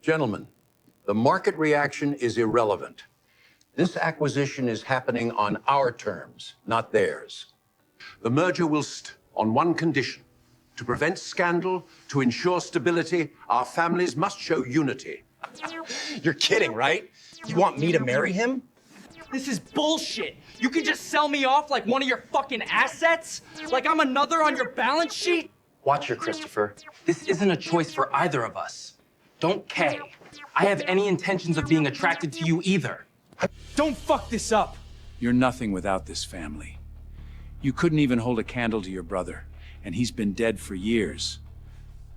Gentlemen, the market reaction is irrelevant. This acquisition is happening on our terms, not theirs. The merger will on one condition. To prevent scandal, to ensure stability, our families must show unity. You're kidding, right? You want me to marry him? This is bullshit. You can just sell me off like one of your fucking assets? Like I'm another on your balance sheet? Watch her, Christopher. This isn't a choice for either of us. Don't Kay. I have any intentions of being attracted to you either. Don't fuck this up! You're nothing without this family. You couldn't even hold a candle to your brother, and he's been dead for years.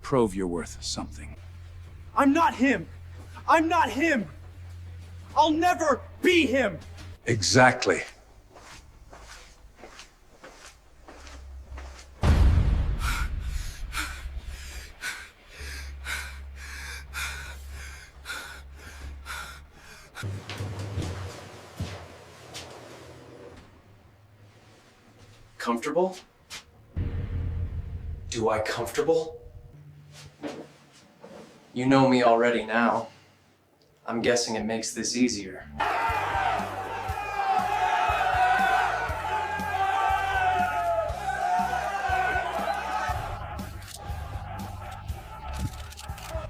Prove you're worth something. I'm not him! I'm not him! I'll never be him! Exactly. Comfortable? Do I comfortable? You know me already now. I'm guessing it makes this easier.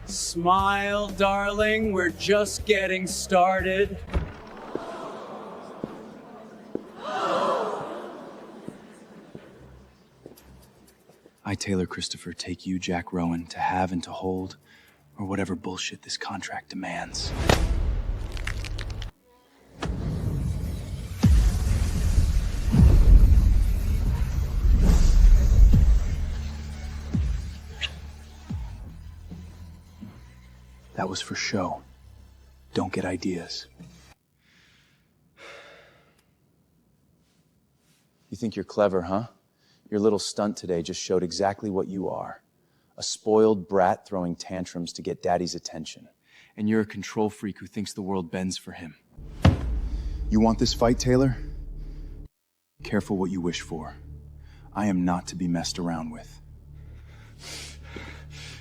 Smile, darling, we're just getting started. I, Taylor Christopher, take you, Jack Rowan, to have and to hold, or whatever bullshit this contract demands. That was for show. Don't get ideas. You think you're clever, huh? Your little stunt today just showed exactly what you are. A spoiled brat throwing tantrums to get daddy's attention. And you're a control freak who thinks the world bends for him. You want this fight, Taylor? Careful what you wish for. I am not to be messed around with.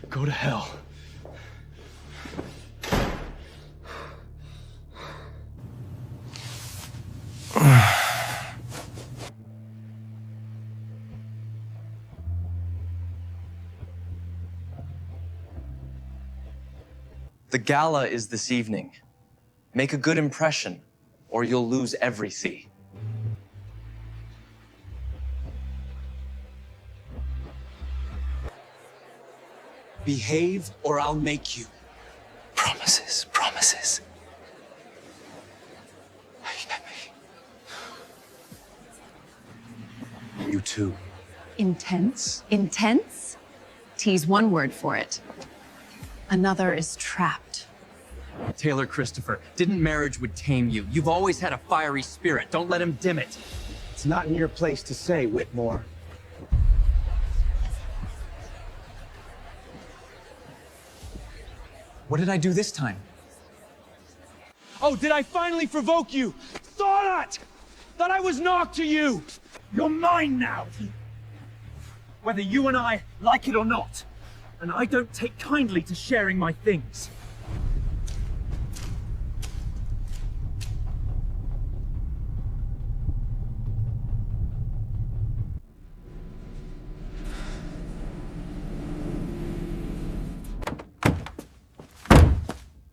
Go to hell. The gala is this evening. Make a good impression, or you'll lose everything. Behave or I'll make you. Promises, promises. You too. Intense. Intense? T's one word for it. Another is trapped. Taylor Christopher, didn't marriage would tame you? You've always had a fiery spirit. Don't let him dim it. It's not in your place to say, Whitmore. What did I do this time? Oh, did I finally provoke you? Thought I was knocked to you! You're mine now! Whether you and I like it or not. And I don't take kindly to sharing my things.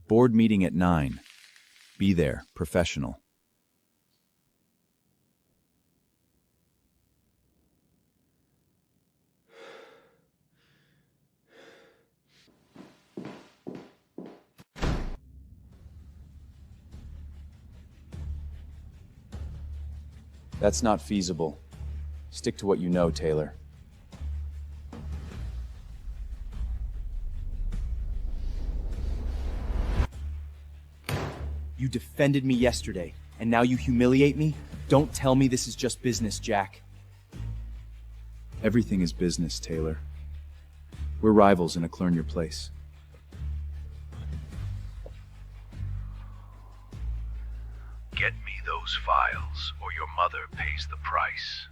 Board meeting at 9. Be there, professional. That's not feasible. Stick to what you know, Taylor. You defended me yesterday, and now you humiliate me? Don't tell me this is just business, Jack. Everything is business, Taylor. We're rivals in a Clearn Your Place. Get me those files, or your mother pays the price.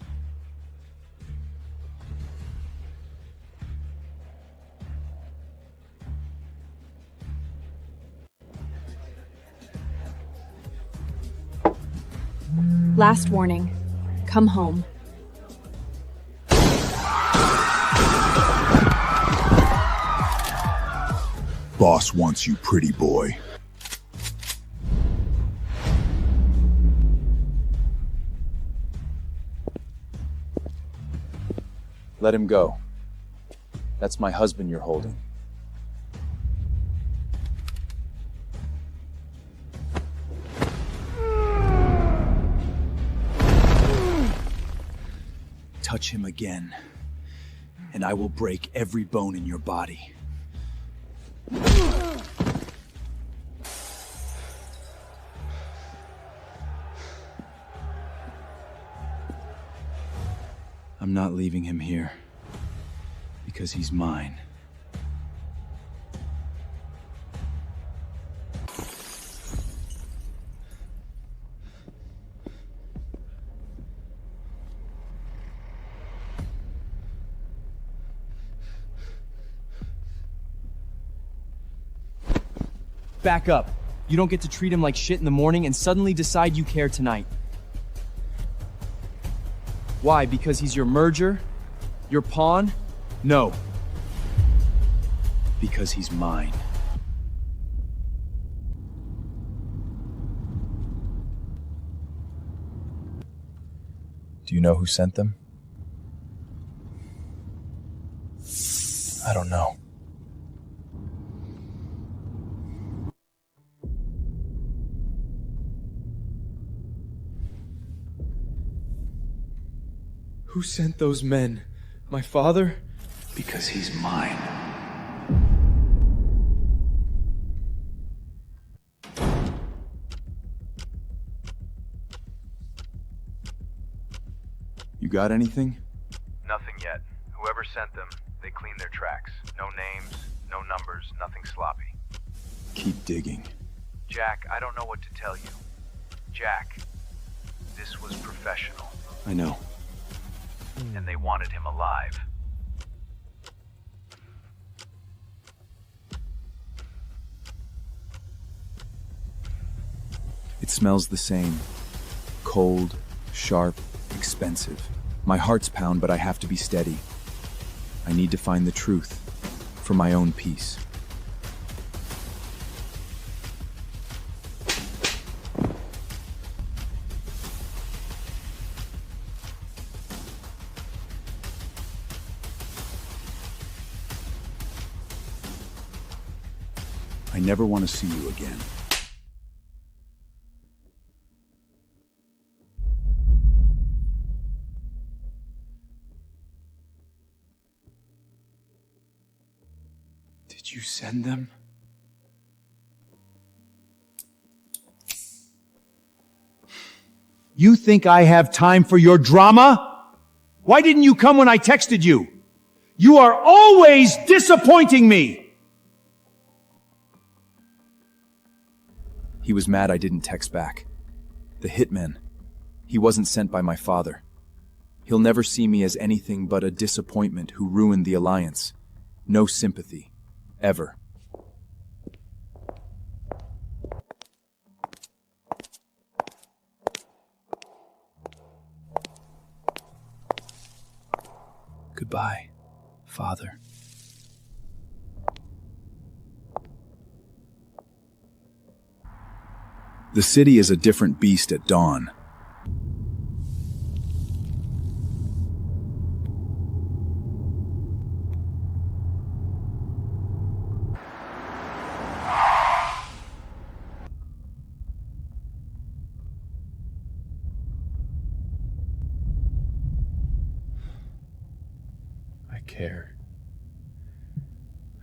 Last warning. Come home. Boss wants you, pretty boy. Let him go. That's my husband you're holding. Touch him again, and I will break every bone in your body. I'm not leaving him here, because he's mine. Back up. You don't get to treat him like shit in the morning and suddenly decide you care tonight. Why? Because he's your merger? Your pawn? No. Because he's mine. Do you know who sent them? I don't know. Who sent those men? My father? Because he's mine. You got anything? Nothing yet. Whoever sent them, they cleaned their tracks. No names, no numbers, nothing sloppy. Keep digging. Jack, I don't know what to tell you. Jack, this was professional. I know. And they wanted him alive. It smells the same. Cold, sharp, expensive. My heart's pound, but I have to be steady. I need to find the truth for my own peace. I never want to see you again. Did you send them? You think I have time for your drama? Why didn't you come when I texted you? You are always disappointing me! He was mad I didn't text back. The hitman. He wasn't sent by my father. He'll never see me as anything but a disappointment who ruined the alliance. No sympathy. Ever. Goodbye, Father. The city is a different beast at dawn. I care.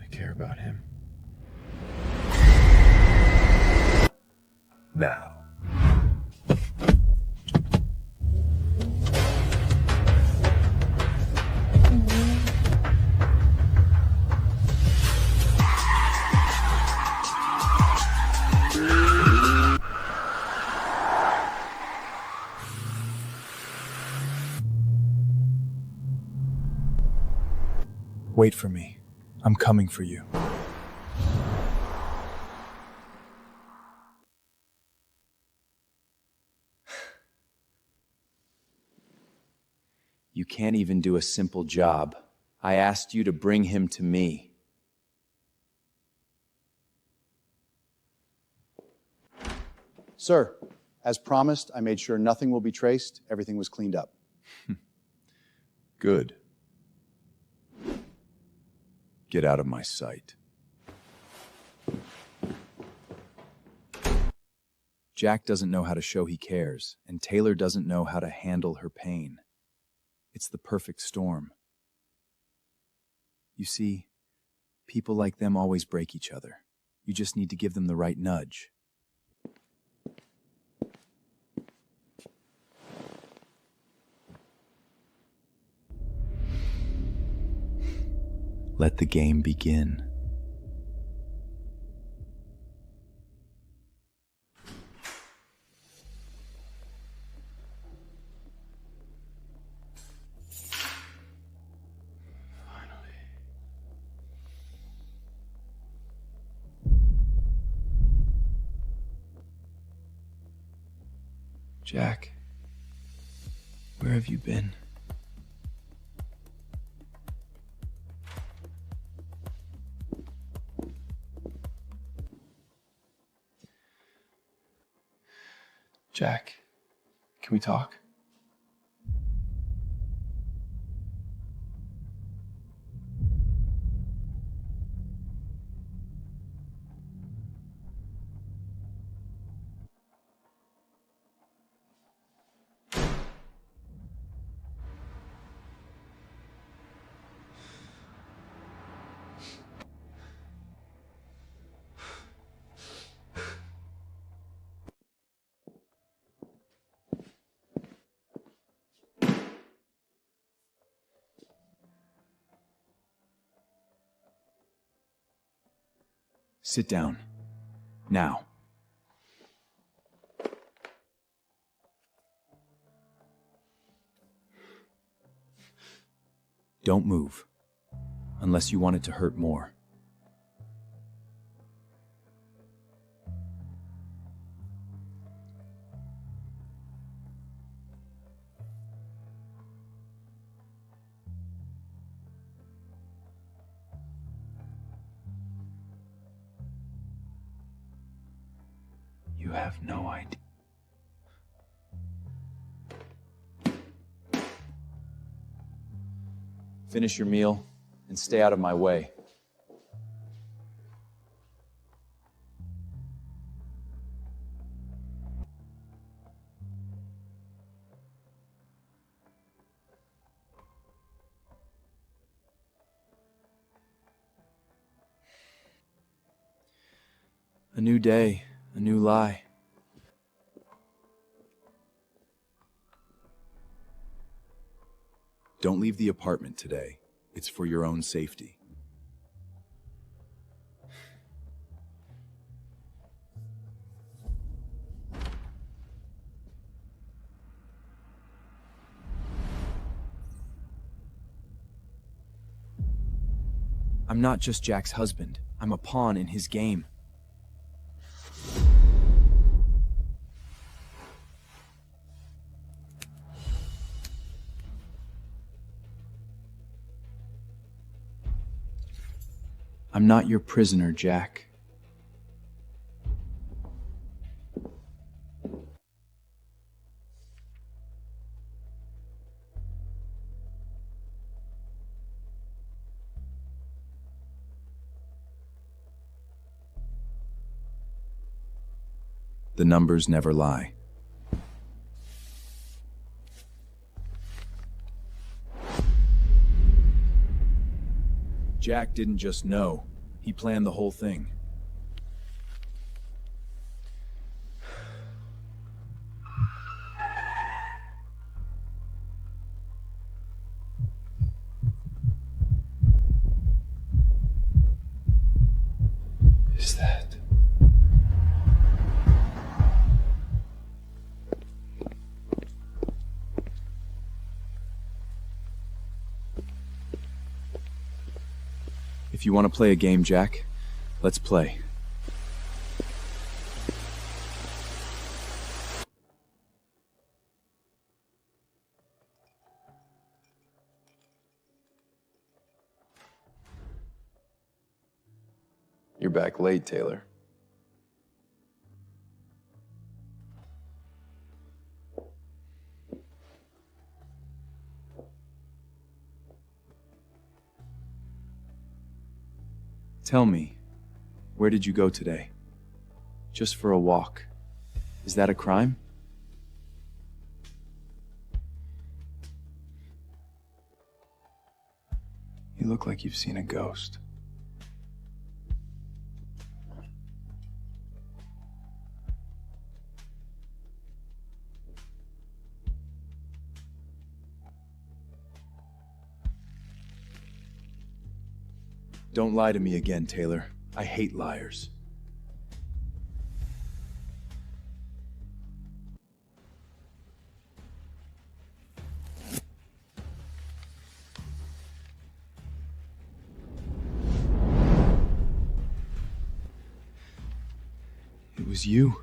I care about him. Now. Wait for me. I'm coming for you. You can't even do a simple job. I asked you to bring him to me. Sir, as promised, I made sure nothing will be traced. Everything was cleaned up. Good. Get out of my sight. Jack doesn't know how to show he cares, and Taylor doesn't know how to handle her pain. It's the perfect storm. You see, people like them always break each other. You just need to give them the right nudge. Let the game begin. Jack, where have you been? Jack, can we talk? Sit down. Now. Don't move, unless you want it to hurt more. You have no idea. Finish your meal and stay out of my way. A new day, a new lie. Don't leave the apartment today. It's for your own safety. I'm not just Jack's husband. I'm a pawn in his game. I'm not your prisoner, Jack. The numbers never lie. Jack didn't just know. He planned the whole thing. Is that? If you want to play a game, Jack, let's play. You're back late, Taylor. Tell me, where did you go today? Just for a walk. Is that a crime? You look like you've seen a ghost. Don't lie to me again, Taylor. I hate liars. It was you,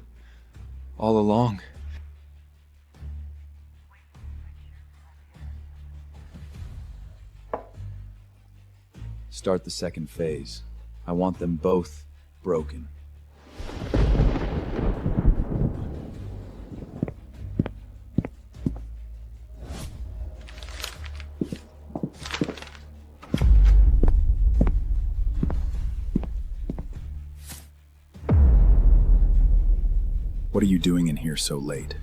all along. Start the second phase. I want them both broken. What are you doing in here so late?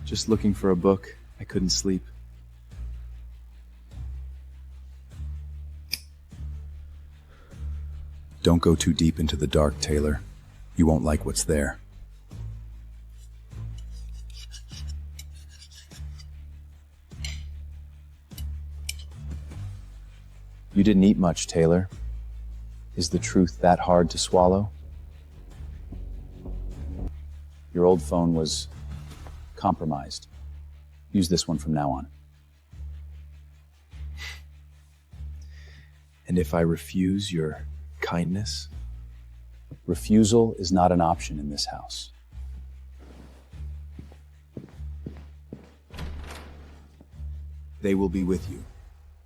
Just looking for a book. I couldn't sleep. Don't go too deep into the dark, Taylor. You won't like what's there. You didn't eat much, Taylor. Is the truth that hard to swallow? Your old phone was compromised. Use this one from now on. And if I refuse your kindness? Refusal is not an option in this house. They will be with you.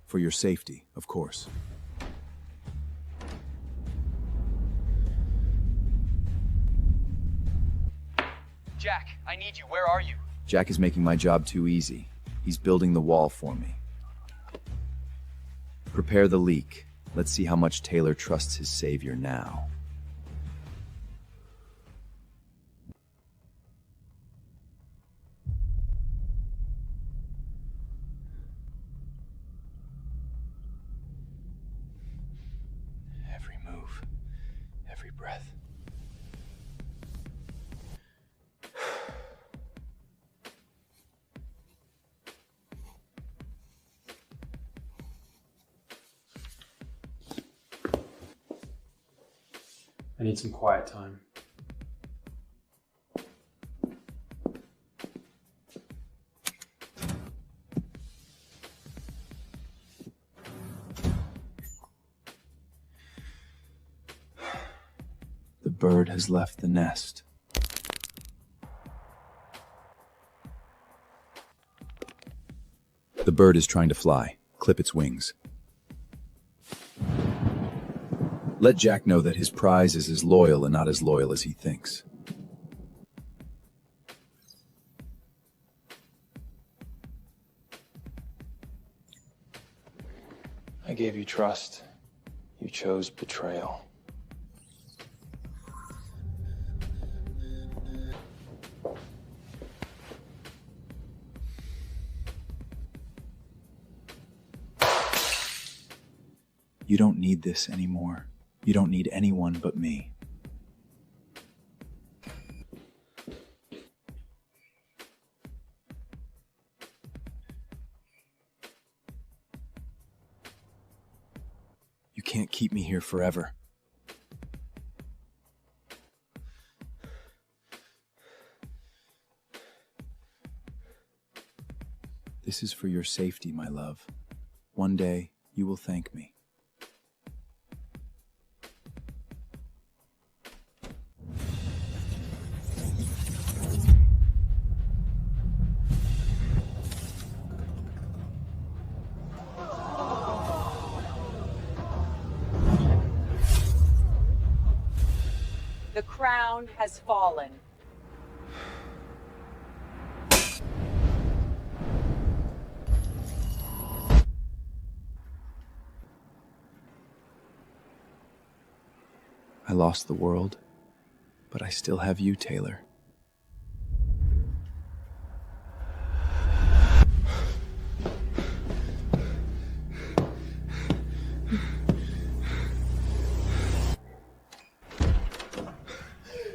For your safety, of course. Jack, I need you. Where are you? Jack is making my job too easy. He's building the wall for me. Prepare the leak. Let's see how much Taylor trusts his savior now. Every move, every breath. I need some quiet time. The bird has left the nest. The bird is trying to fly. Clip its wings. Let Jack know that his prize is as loyal and not as loyal as he thinks. I gave you trust. You chose betrayal. You don't need this anymore. You don't need anyone but me. You can't keep me here forever. This is for your safety, my love. One day, you will thank me. The crown has fallen. I lost the world, but I still have you, Taylor.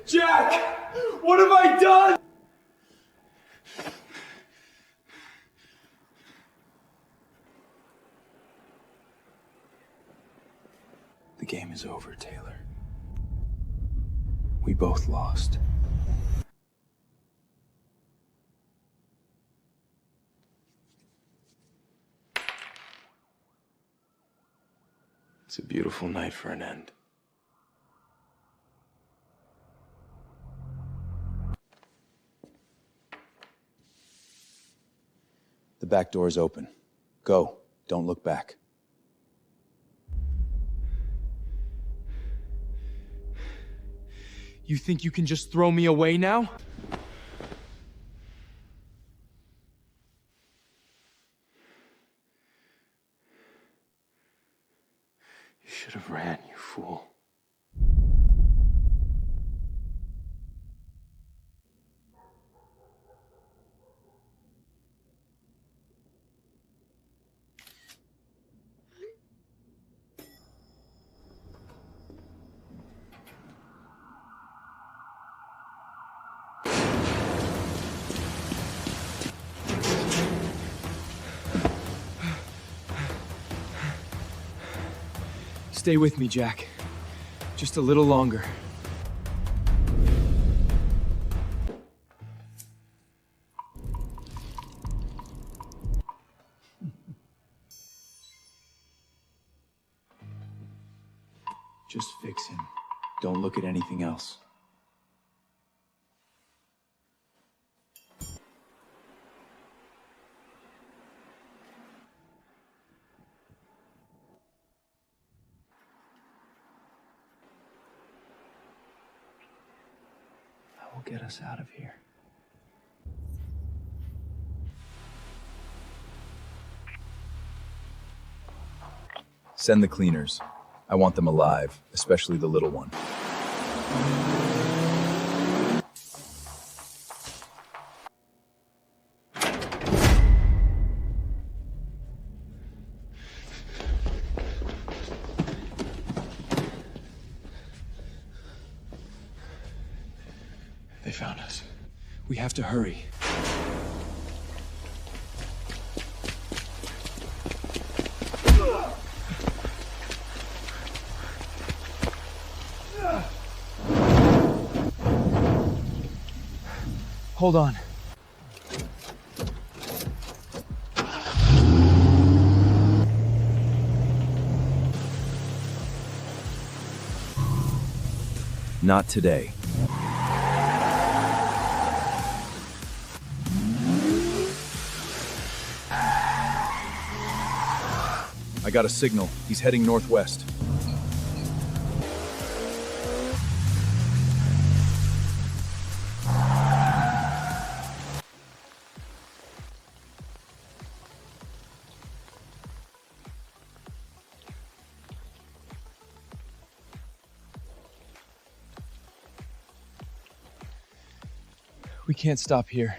Jack! What have I done? The game is over, Taylor. We both lost. It's a beautiful night for an end. The back door's open. Go. Don't look back. You think you can just throw me away now? You should have ran, you fool. Stay with me, Jack. Just a little longer. Just fix him. Don't look at anything else. That will get us out of here. Send the cleaners. I want them alive, especially the little one. They found us. We have to hurry. Hold on. Not today. I got a signal. He's heading northwest. We can't stop here.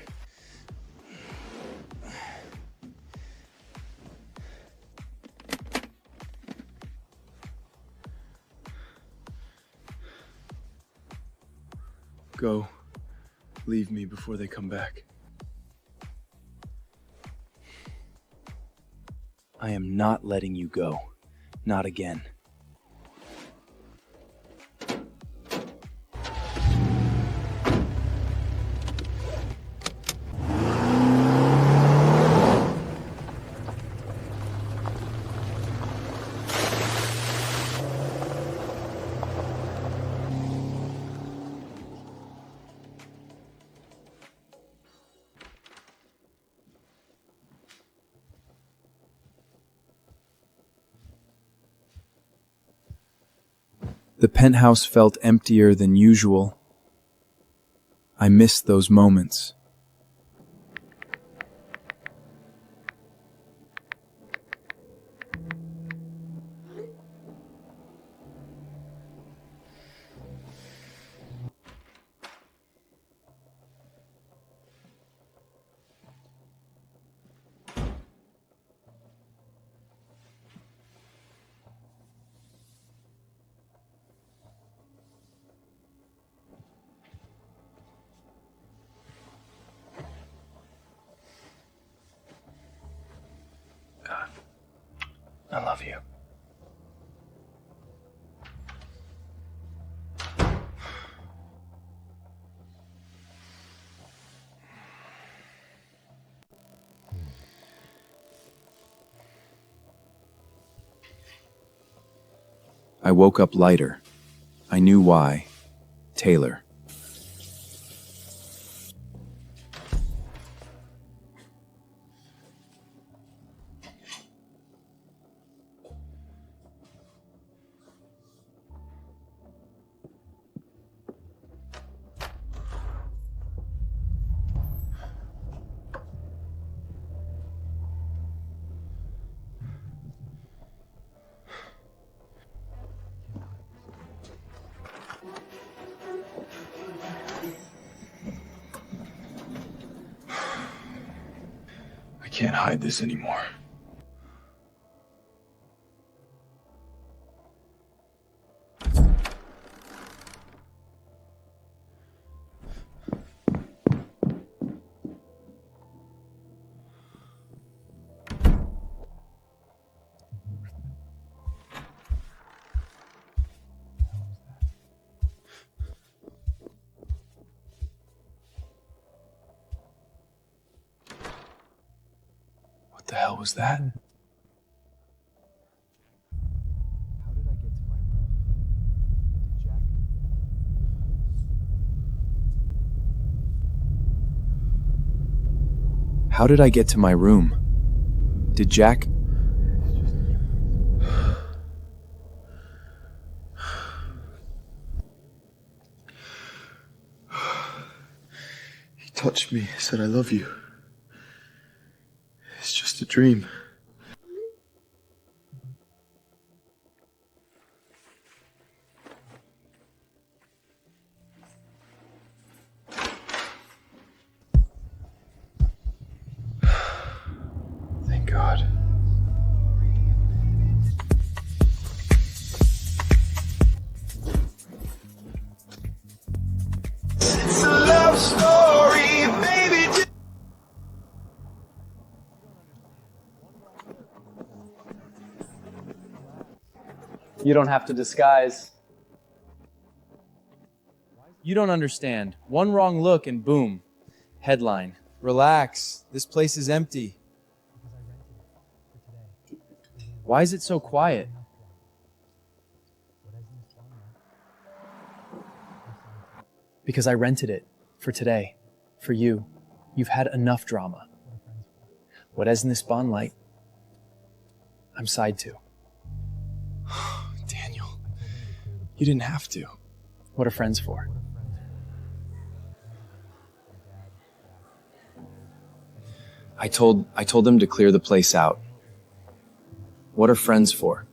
Go. Leave me before they come back. I am not letting you go. Not again. The penthouse felt emptier than usual. I missed those moments. I love you. I woke up lighter. I knew why. Taylor. I can't hide this anymore. What the hell was that? How did I get to my room? Did Jack? He touched me, said I love you. It's just a dream. Thank God. It's a love story, baby. You don't have to disguise. You don't understand. One wrong look and boom. Headline. Relax. This place is empty. Why is it so quiet? Because I rented it. For today. For you. You've had enough drama. What is in this spotlight? I'm side to. Daniel, you didn't have to. What are friends for? I told them to clear the place out. What are friends for?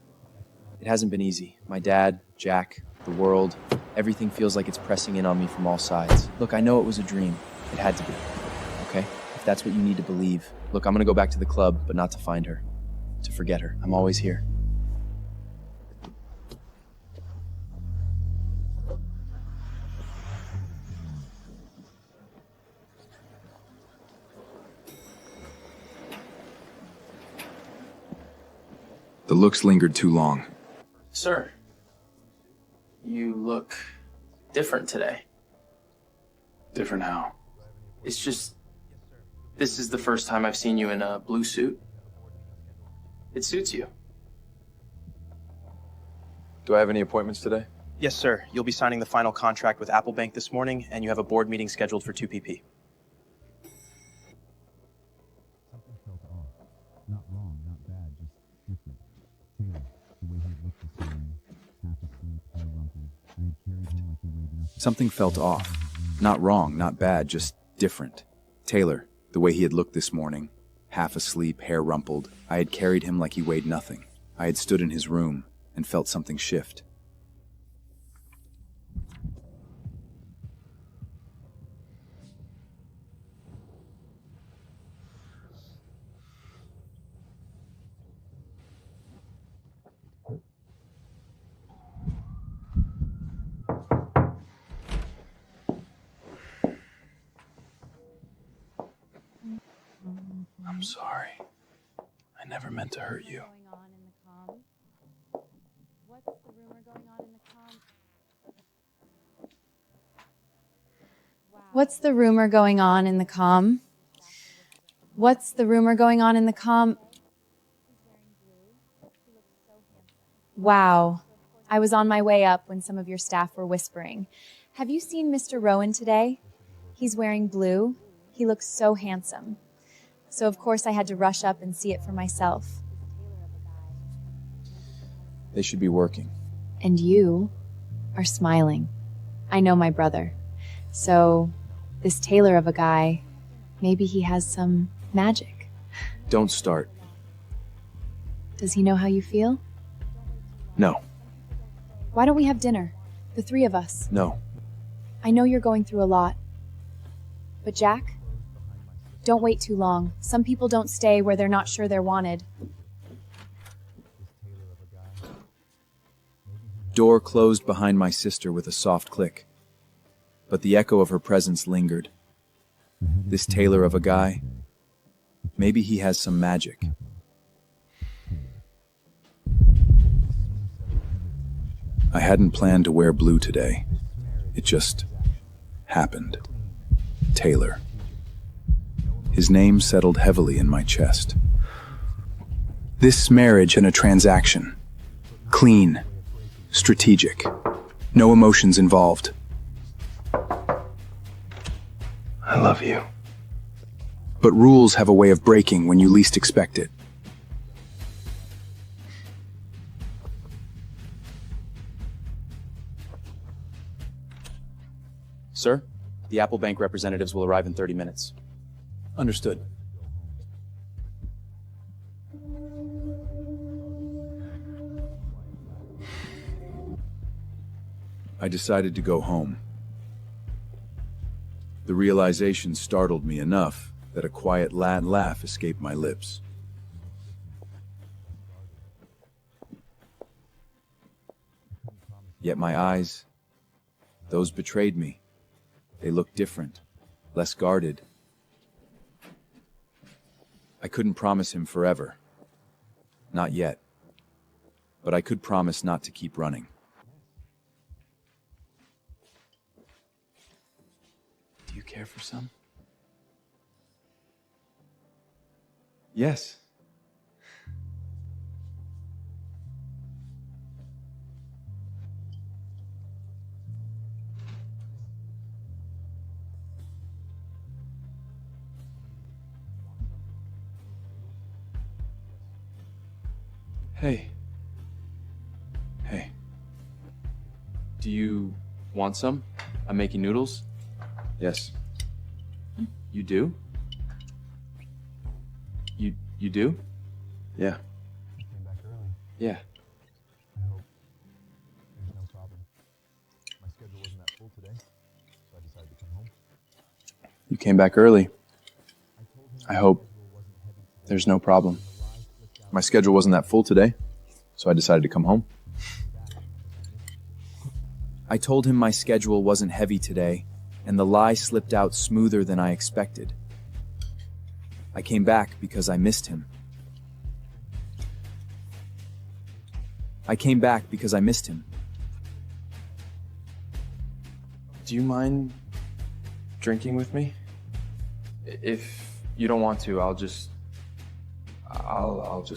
It hasn't been easy. My dad, Jack, the world, everything feels like it's pressing in on me from all sides. Look, I know it was a dream. It had to be. Okay? If that's what you need to believe. Look, I'm gonna go back to the club, but not to find her. To forget her. I'm always here. The looks lingered too long. Sir, you look different today. Different how? It's just, this is the first time I've seen you in a blue suit. It suits you. Do I have any appointments today? Yes, sir. You'll be signing the final contract with Apple Bank this morning, and you have a board meeting scheduled for 2 pp. Something felt off. Not wrong, not bad, just different. Taylor, the way he looked this morning, half asleep, hair rumpled. Something felt off. Not wrong, not bad, just different. Taylor, the way he had looked this morning, half asleep, hair rumpled. I had carried him like he weighed nothing. I had stood in his room and felt something shift. I'm sorry. I never meant to hurt you. What's the rumor going on in the comm? What's the rumor going on in the comm? Wow. I was on my way up when some of your staff were whispering. Have you seen Mr. Rowan today? He's wearing blue. He looks so handsome. So of course I had to rush up and see it for myself. They should be working. And you are smiling. I know my brother. So this Taylor of a guy, maybe he has some magic. Don't start. Does he know how you feel? No. Why don't we have dinner? The three of us. No. I know you're going through a lot. But Jack, don't wait too long. Some people don't stay where they're not sure they're wanted. Door closed behind my sister with a soft click. But the echo of her presence lingered. This Taylor of a guy, maybe he has some magic. I hadn't planned to wear blue today. It just happened. Taylor. His name settled heavily in my chest. This marriage and a transaction. Clean. Strategic. No emotions involved. I love you. But rules have a way of breaking when you least expect it. Sir, the Apple Bank representatives will arrive in 30 minutes. Understood. I decided to go home. The realization startled me enough that a quiet laugh escaped my lips. Yet my eyes, those betrayed me. They looked different, less guarded. I couldn't promise him forever. Not yet. But I could promise not to keep running. Do you care for some? Yes. Hey. Hey. Do you want some? I'm making noodles. Yes. You do? You do? Yeah. You came back early. Yeah. I hope there's no problem. My schedule wasn't that full today, so I decided to come home. You came back early. I hope there's no problem. My schedule wasn't that full today, so I decided to come home. I told him my schedule wasn't heavy today, and the lie slipped out smoother than I expected. I came back because I missed him. I came back because I missed him. Do you mind drinking with me? If you don't want to, I'll just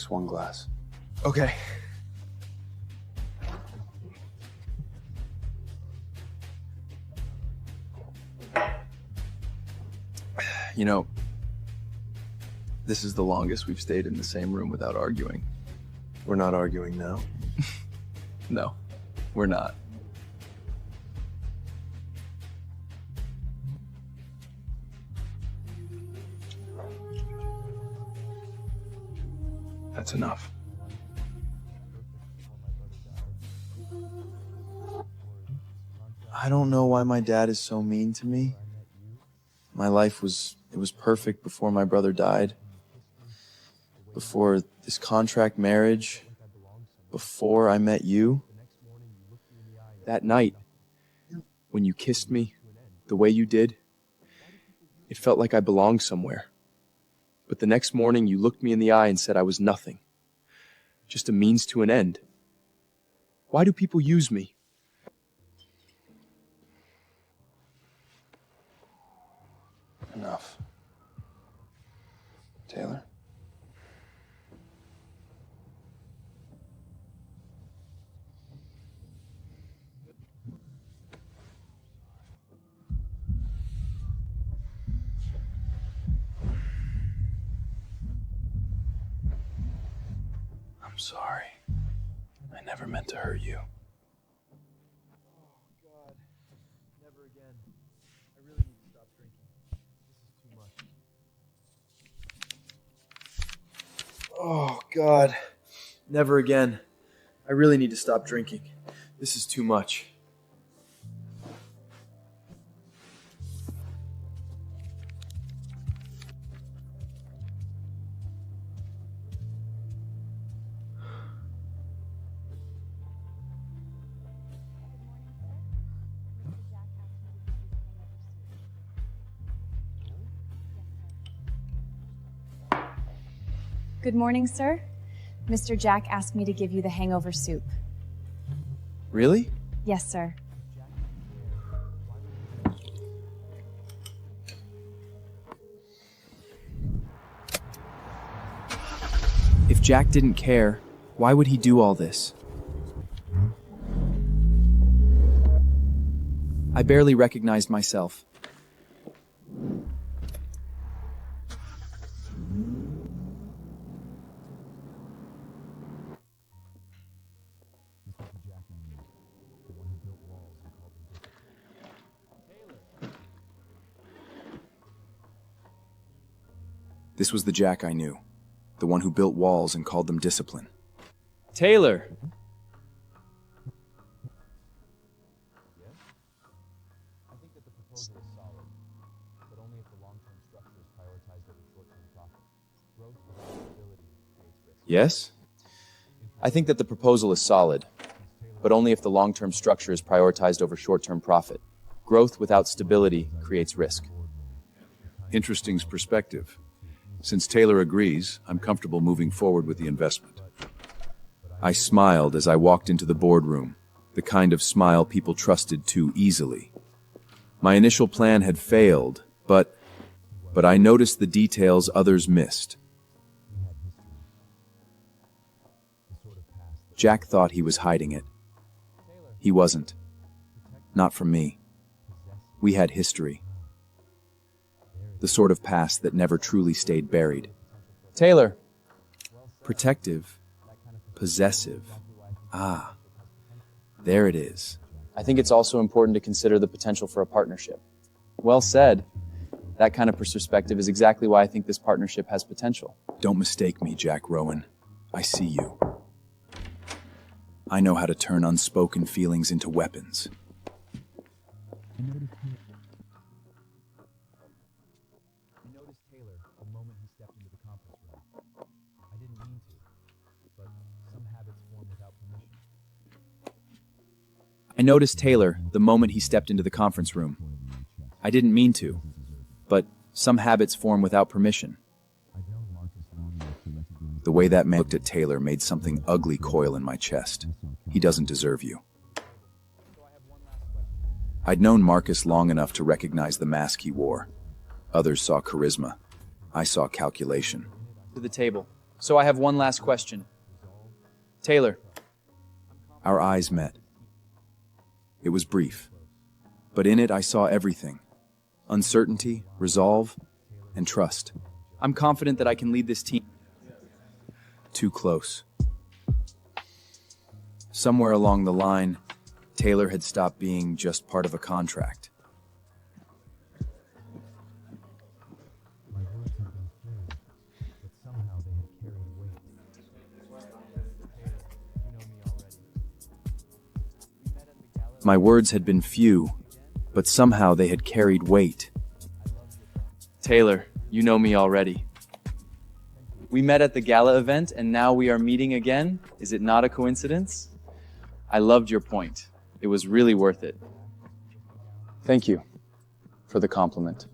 one glass. Okay. You know, this is the longest we've stayed in the same room without arguing. We're not arguing now. No, we're not. That's enough. I don't know why my dad is so mean to me. My life was perfect before my brother died. Before this contract marriage. Before I met you. That night, when you kissed me, the way you did, it felt like I belonged somewhere. But the next morning, you looked me in the eye and said I was nothing. Just a means to an end. Why do people use me? Enough. Taylor? I'm sorry. I never meant to hurt you. Oh, God. Never again. I really need to stop drinking. This is too much. Oh, God. Never again. I really need to stop drinking. This is too much. Good morning, sir. Mr. Jack asked me to give you the hangover soup. Really? Yes, sir. If Jack didn't care, why would he do all this? I barely recognized myself. This was the Jack I knew. The one who built walls and called them discipline. Taylor! I think that the proposal is solid, but only if the long-term structure is prioritized over short-term profit. Growth without stability creates risk. Yes? I think that the proposal is solid, but only if the long-term structure is prioritized over short-term profit. Growth without stability creates risk. Interesting perspective. Since Taylor agrees, I'm comfortable moving forward with the investment. I smiled as I walked into the boardroom, the kind of smile people trusted too easily. My initial plan had failed, but I noticed the details others missed. Jack thought he was hiding it. He wasn't. Not from me. We had history. The sort of past that never truly stayed buried. Taylor! Protective. Possessive. Ah. There it is. I think it's also important to consider the potential for a partnership. Well said. That kind of perspective is exactly why I think this partnership has potential. Don't mistake me, Jack Rowan. I see you. I know how to turn unspoken feelings into weapons. I noticed Taylor the moment he stepped into the conference room. I didn't mean to, but some habits form without permission. The way that man looked at Taylor made something ugly coil in my chest. He doesn't deserve you. I'd known Marcus long enough to recognize the mask he wore. Others saw charisma. I saw calculation. To the table. So I have one last question. Taylor. Our eyes met. It was brief, but in it I saw everything. Uncertainty, resolve, and trust. I'm confident that I can lead this team. Too close. Somewhere along the line, Taylor had stopped being just part of a contract. My words had been few, but somehow they had carried weight. Taylor, you know me already. We met at the gala event, and now we are meeting again. Is it not a coincidence? I loved your point. It was really worth it. Thank you for the compliment.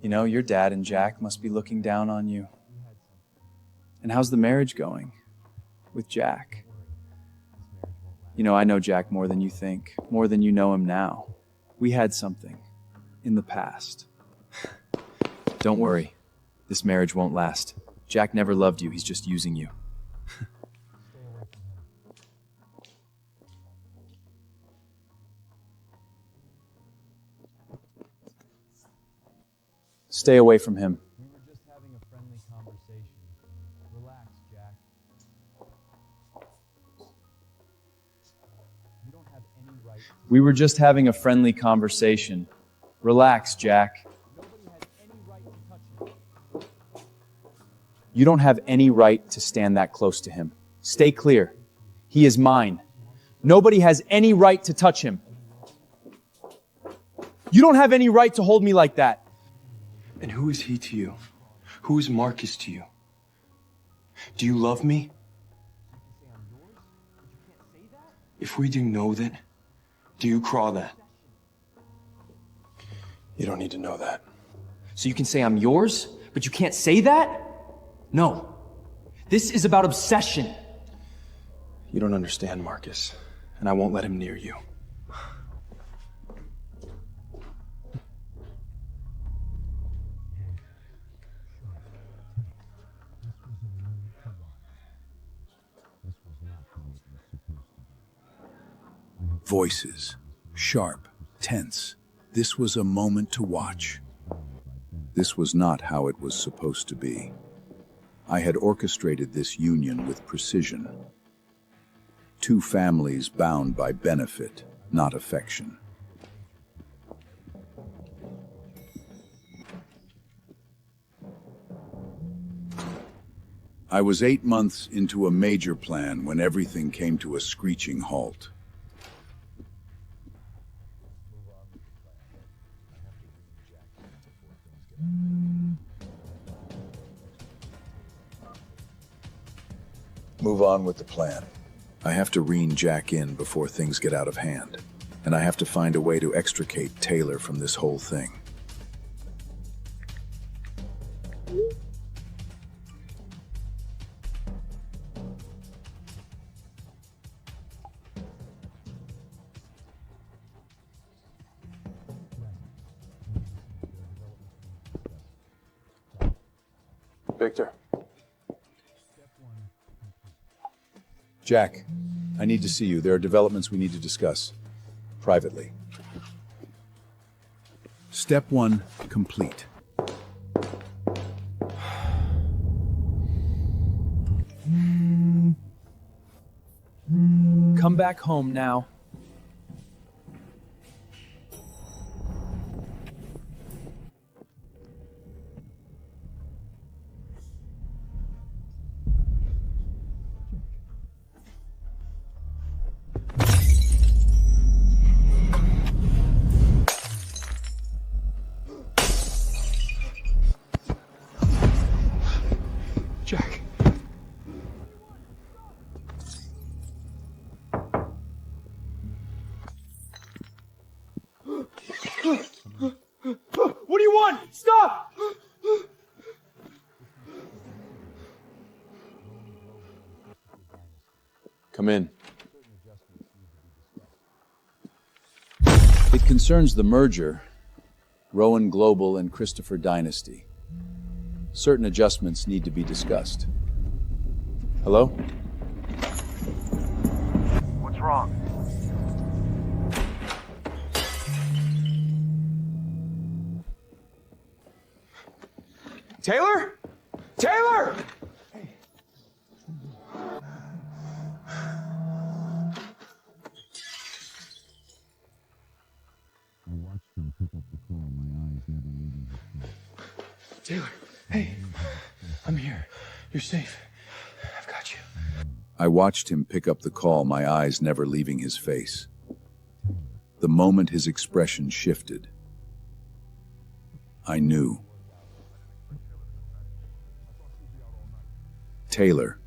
You know, your dad and Jack must be looking down on you. And how's the marriage going with Jack? You know, I know Jack more than you think, more than you know him now. We had something in the past. Don't worry, this marriage won't last. Jack never loved you, he's just using you. Stay away from him. We were just having a friendly conversation. Relax, Jack. You don't have any right. We were just having a friendly conversation. Relax, Jack. Nobody has any right to touch him. You don't have any right to stand that close to him. Stay clear. He is mine. Nobody has any right to touch him. You don't have any right to hold me like that. And who is he to you? Who is Marcus to you? Do you love me? If we do know that, do you crawl that? You don't need to know that. So you can say I'm yours, but you can't say that? No. This is about obsession. You don't understand, Marcus, and I won't let him near you. Voices, sharp, tense. This was a moment to watch. This was not how it was supposed to be. I had orchestrated this union with precision. Two families bound by benefit, not affection. I was 8 months into a major plan when everything came to a screeching halt. Move on with the plan. I have to rein Jack in before things get out of hand. And I have to find a way to extricate Taylor from this whole thing. Victor. Jack, I need to see you. There are developments we need to discuss. Privately. Step 1, complete. Come back home now. Jack. What do you want? Stop! Come in. It concerns the merger, Rowan Global and Christopher Dynasty. Certain adjustments need to be discussed. Hello? What's wrong? Taylor? Taylor! Taylor, hey, I'm here. You're safe. I've got you. I watched him pick up the call, my eyes never leaving his face. The moment his expression shifted, I knew. Taylor.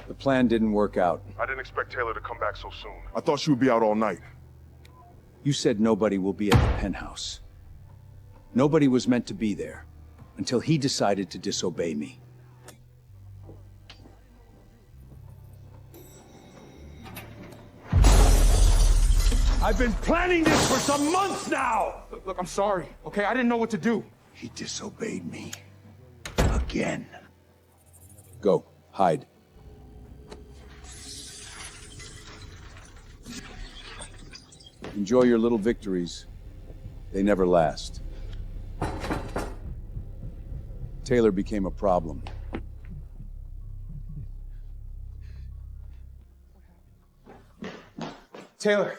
The plan didn't work out. I didn't expect Taylor to come back so soon. I thought she would be out all night. You said nobody will be at the penthouse. Nobody was meant to be there until he decided to disobey me. I've been planning this for some months now! Look, I'm sorry, okay? I didn't know what to do. He disobeyed me. Again. Go, hide. Enjoy your little victories. They never last. Taylor became a problem. Taylor.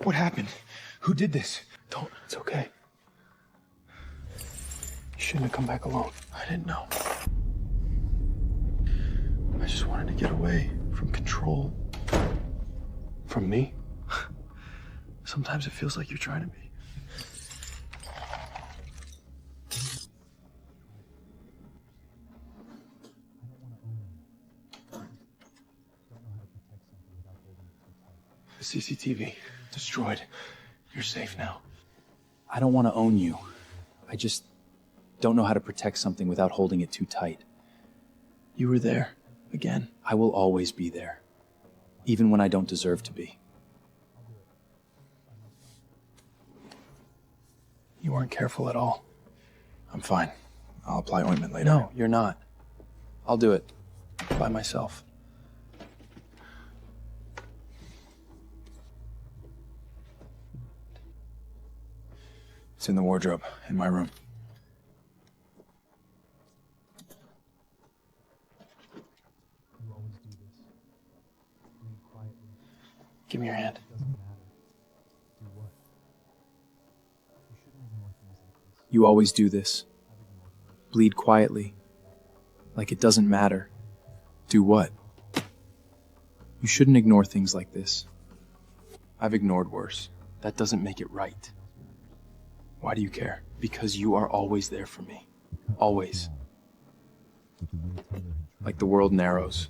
What happened? Who did this? Don't, it's okay. You shouldn't have come back alone. I didn't know. I just wanted to get away from control. From me. Sometimes it feels like you're trying to be. The CCTV destroyed. You're safe now. I don't want to own you. I just don't know how to protect something without holding it too tight. You were there. Again. I will always be there. Even when I don't deserve to be. You weren't careful at all. I'm fine. I'll apply ointment later. No, you're not. I'll do it. By myself. It's in the wardrobe, in my room. Give me your hand. You always do this. Bleed quietly. Like it doesn't matter. Do what? You shouldn't ignore things like this. I've ignored worse. That doesn't make it right. Why do you care? Because you are always there for me. Always. Like the world narrows,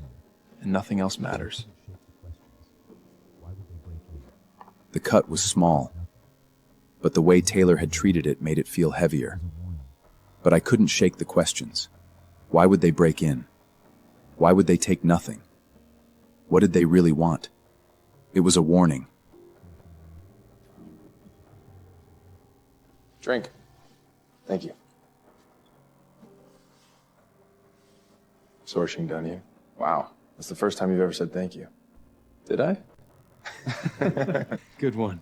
and nothing else matters. The cut was small, but the way Taylor had treated it made it feel heavier. But I couldn't shake the questions. Why would they break in? Why would they take nothing? What did they really want? It was a warning. Drink. Thank you. Sorshing done you. Wow. That's the first time you've ever said thank you. Did I? Good one.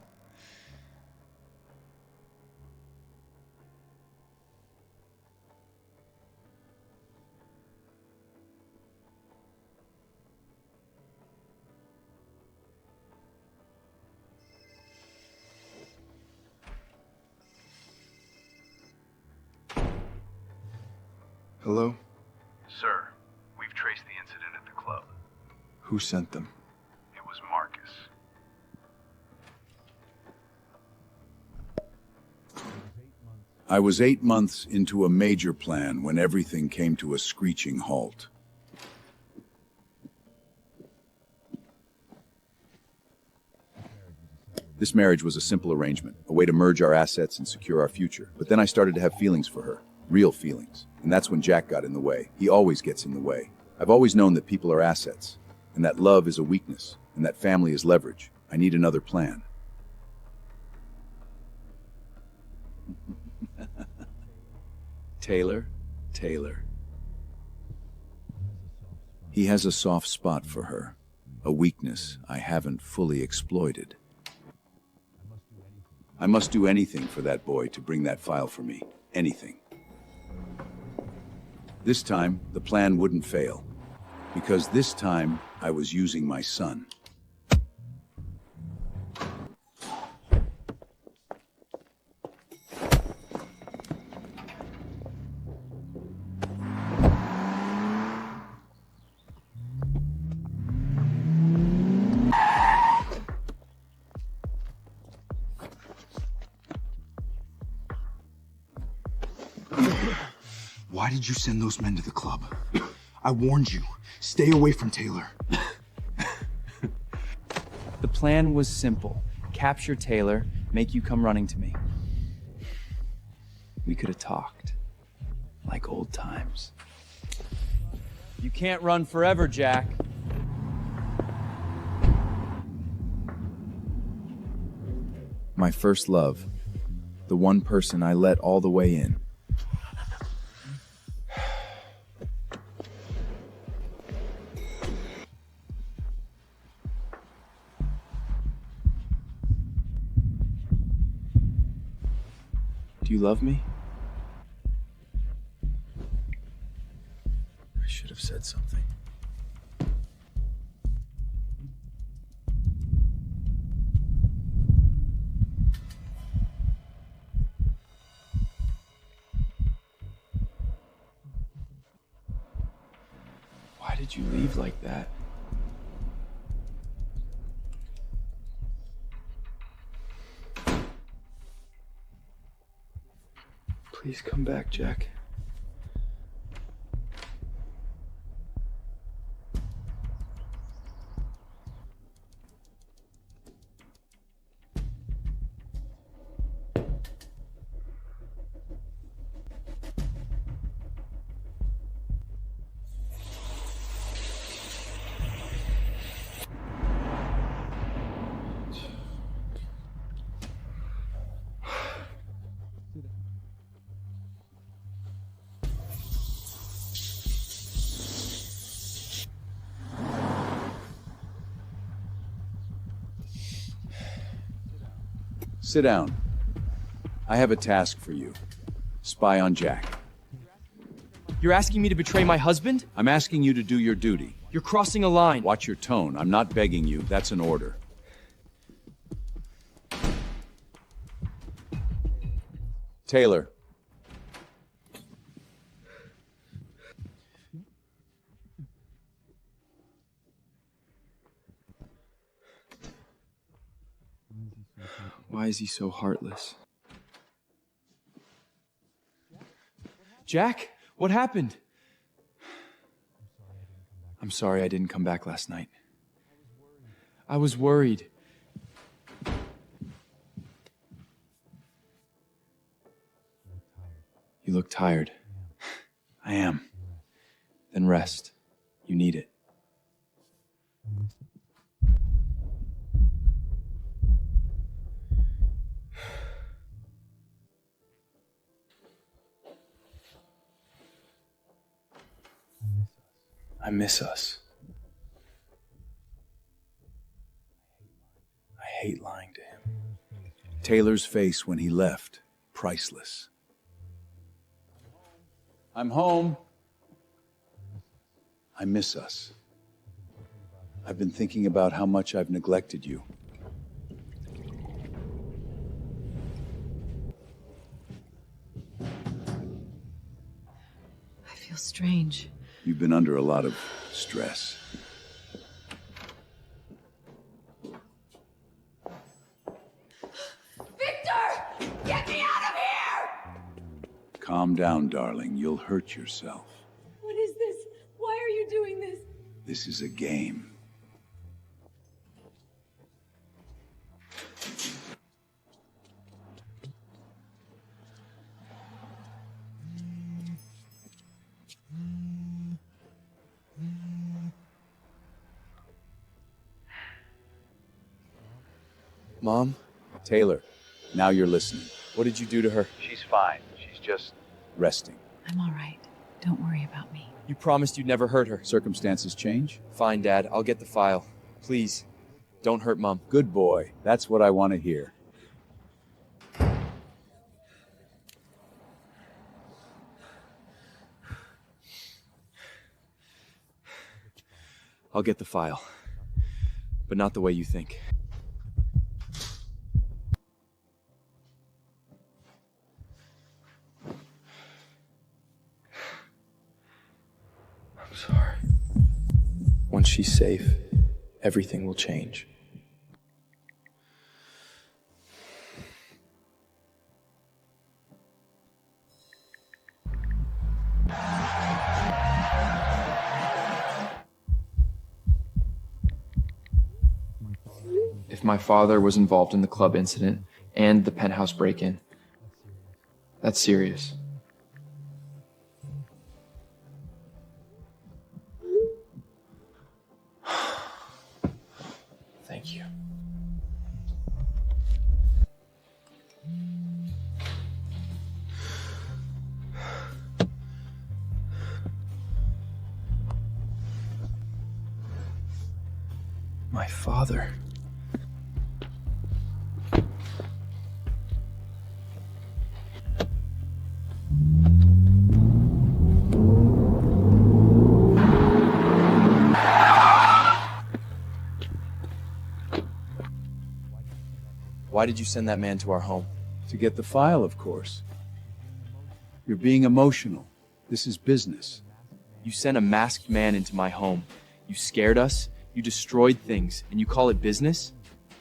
Hello? Sir, we've traced the incident at the club. Who sent them? It was Marcus. I was 8 months into a major plan when everything came to a screeching halt. This marriage was a simple arrangement, a way to merge our assets and secure our future. But then I started to have feelings for her, real feelings. And that's when Jack got in the way. He always gets in the way. I've always known that people are assets, and that love is a weakness, and that family is leverage. I need another plan. Taylor. He has a soft spot for her, a weakness I haven't fully exploited. I must do anything for that boy to bring that file for me. Anything. This time, the plan wouldn't fail, because this time I was using my son. Why did you send those men to the club? I warned you. Stay away from Taylor. The plan was simple. Capture Taylor, make you come running to me. We could have talked. Like old times. You can't run forever, Jack. My first love. The one person I let all the way in. Do you love me? I should have said something. Why did you leave like that? Please come back, Jack. Sit down. I have a task for you. Spy on Jack. You're asking me to betray my husband? I'm asking you to do your duty. You're crossing a line. Watch your tone. I'm not begging you. That's an order. Taylor. Why is he so heartless? Jack, what happened? I'm sorry I didn't come back last night. I was worried. You look tired. I am. Then rest. You need it. I miss us. I hate lying to him. Taylor's face when he left. Priceless. I'm home. I miss us. I've been thinking about how much I've neglected you. I feel strange. You've been under a lot of stress. Victor! Get me out of here! Calm down, darling. You'll hurt yourself. What is this? Why are you doing this? This is a game. Mom? Taylor, now you're listening. What did you do to her? She's fine. She's just Resting. I'm all right. Don't worry about me. You promised you'd never hurt her. Circumstances change? Fine, Dad. I'll get the file. Please, don't hurt Mom. Good boy. That's what I want to hear. I'll get the file. But not the way you think. I'm sorry. Once she's safe, everything will change. my father was involved in the club incident and the penthouse break-in. That's serious. Thank you. My father. Why did you send that man to our home? To get the file, of course. You're being emotional. This is business. You sent a masked man into my home. You scared us, you destroyed things, and you call it business?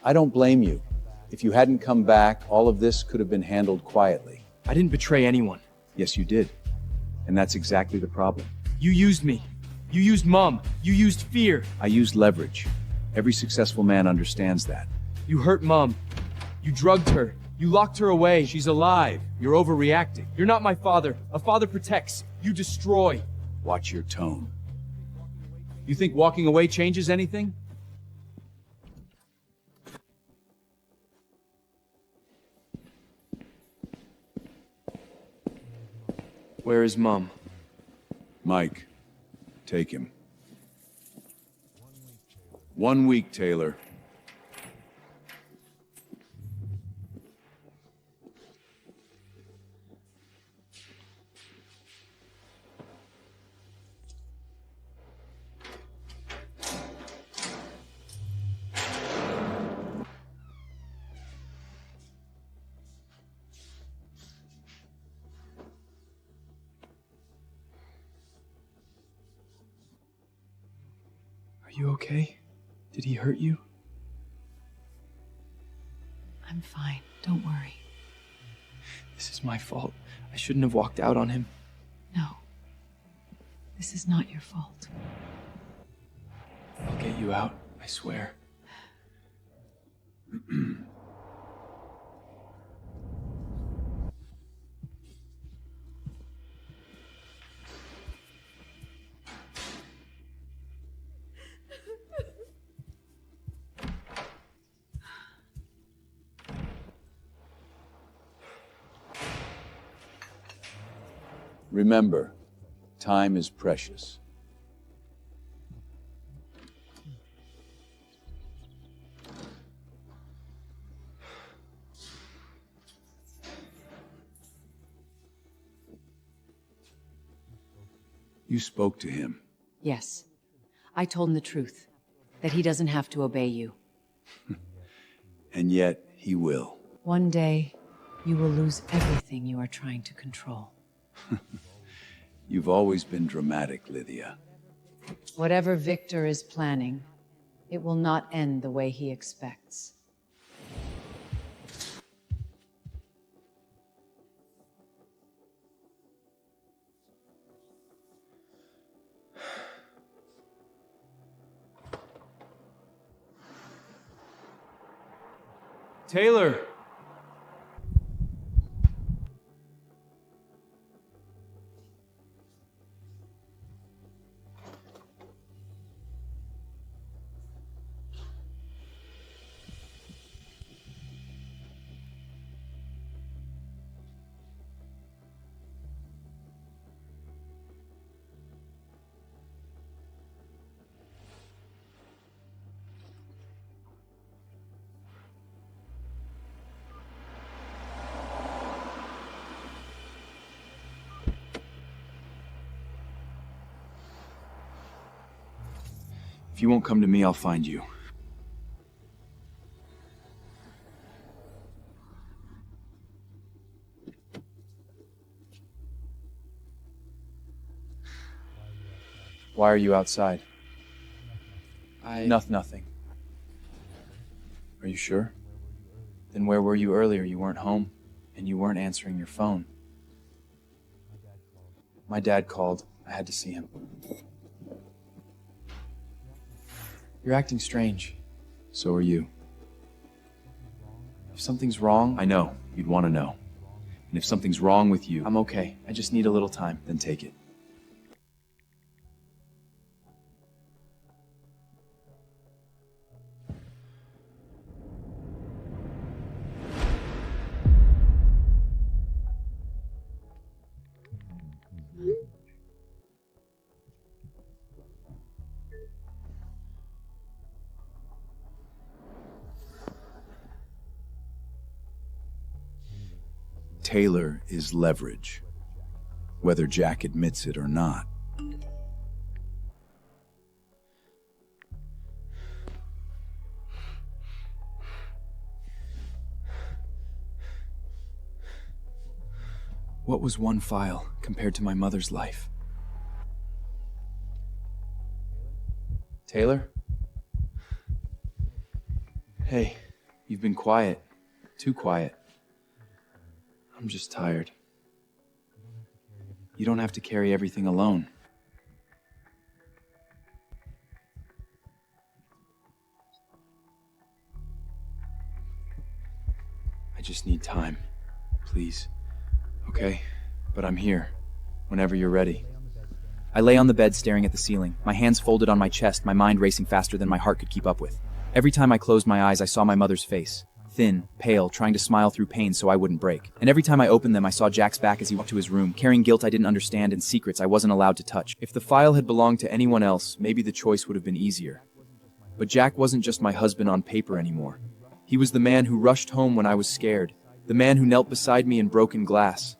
I don't blame you. If you hadn't come back, all of this could have been handled quietly. I didn't betray anyone. Yes, you did. And that's exactly the problem. You used me. You used Mom. You used fear. I used leverage. Every successful man understands that. You hurt Mom. You drugged her. You locked her away. She's alive. You're overreacting. You're not my father. A father protects. You destroy. Watch your tone. You think walking away changes anything? Where is Mom? Mike, take him. 1 week, Taylor. Are you okay? Did he hurt you? I'm fine. Don't worry. This is my fault. I shouldn't have walked out on him. No. This is not your fault. I'll get you out, I swear. Remember, time is precious. You spoke to him. Yes. I told him the truth. That he doesn't have to obey you. And yet, he will. One day, you will lose everything you are trying to control. You've always been dramatic, Lydia. Whatever Victor is planning, it will not end the way he expects. Taylor! If you won't come to me, I'll find you. Why are you outside? Nothing. Are you sure? Then where were you earlier? You weren't home, and you weren't answering your phone. My dad called. I had to see him. You're acting strange. So are you. If something's wrong, I know. You'd want to know. And if something's wrong with you, I'm okay. I just need a little time. Then take it. Taylor is leverage, whether Jack admits it or not. What was one file compared to my mother's life? Taylor? Hey, you've been quiet. Too quiet. I'm just tired. You don't have to carry everything alone. I just need time. Please. Okay? But I'm here. Whenever you're ready. I lay on the bed staring at the ceiling, my hands folded on my chest, my mind racing faster than my heart could keep up with. Every time I closed my eyes, I saw my mother's face. Thin, pale, trying to smile through pain so I wouldn't break. And every time I opened them, I saw Jack's back as he walked to his room, carrying guilt I didn't understand and secrets I wasn't allowed to touch. If the file had belonged to anyone else, maybe the choice would have been easier. But Jack wasn't just my husband on paper anymore. He was the man who rushed home when I was scared, the man who knelt beside me in broken glass,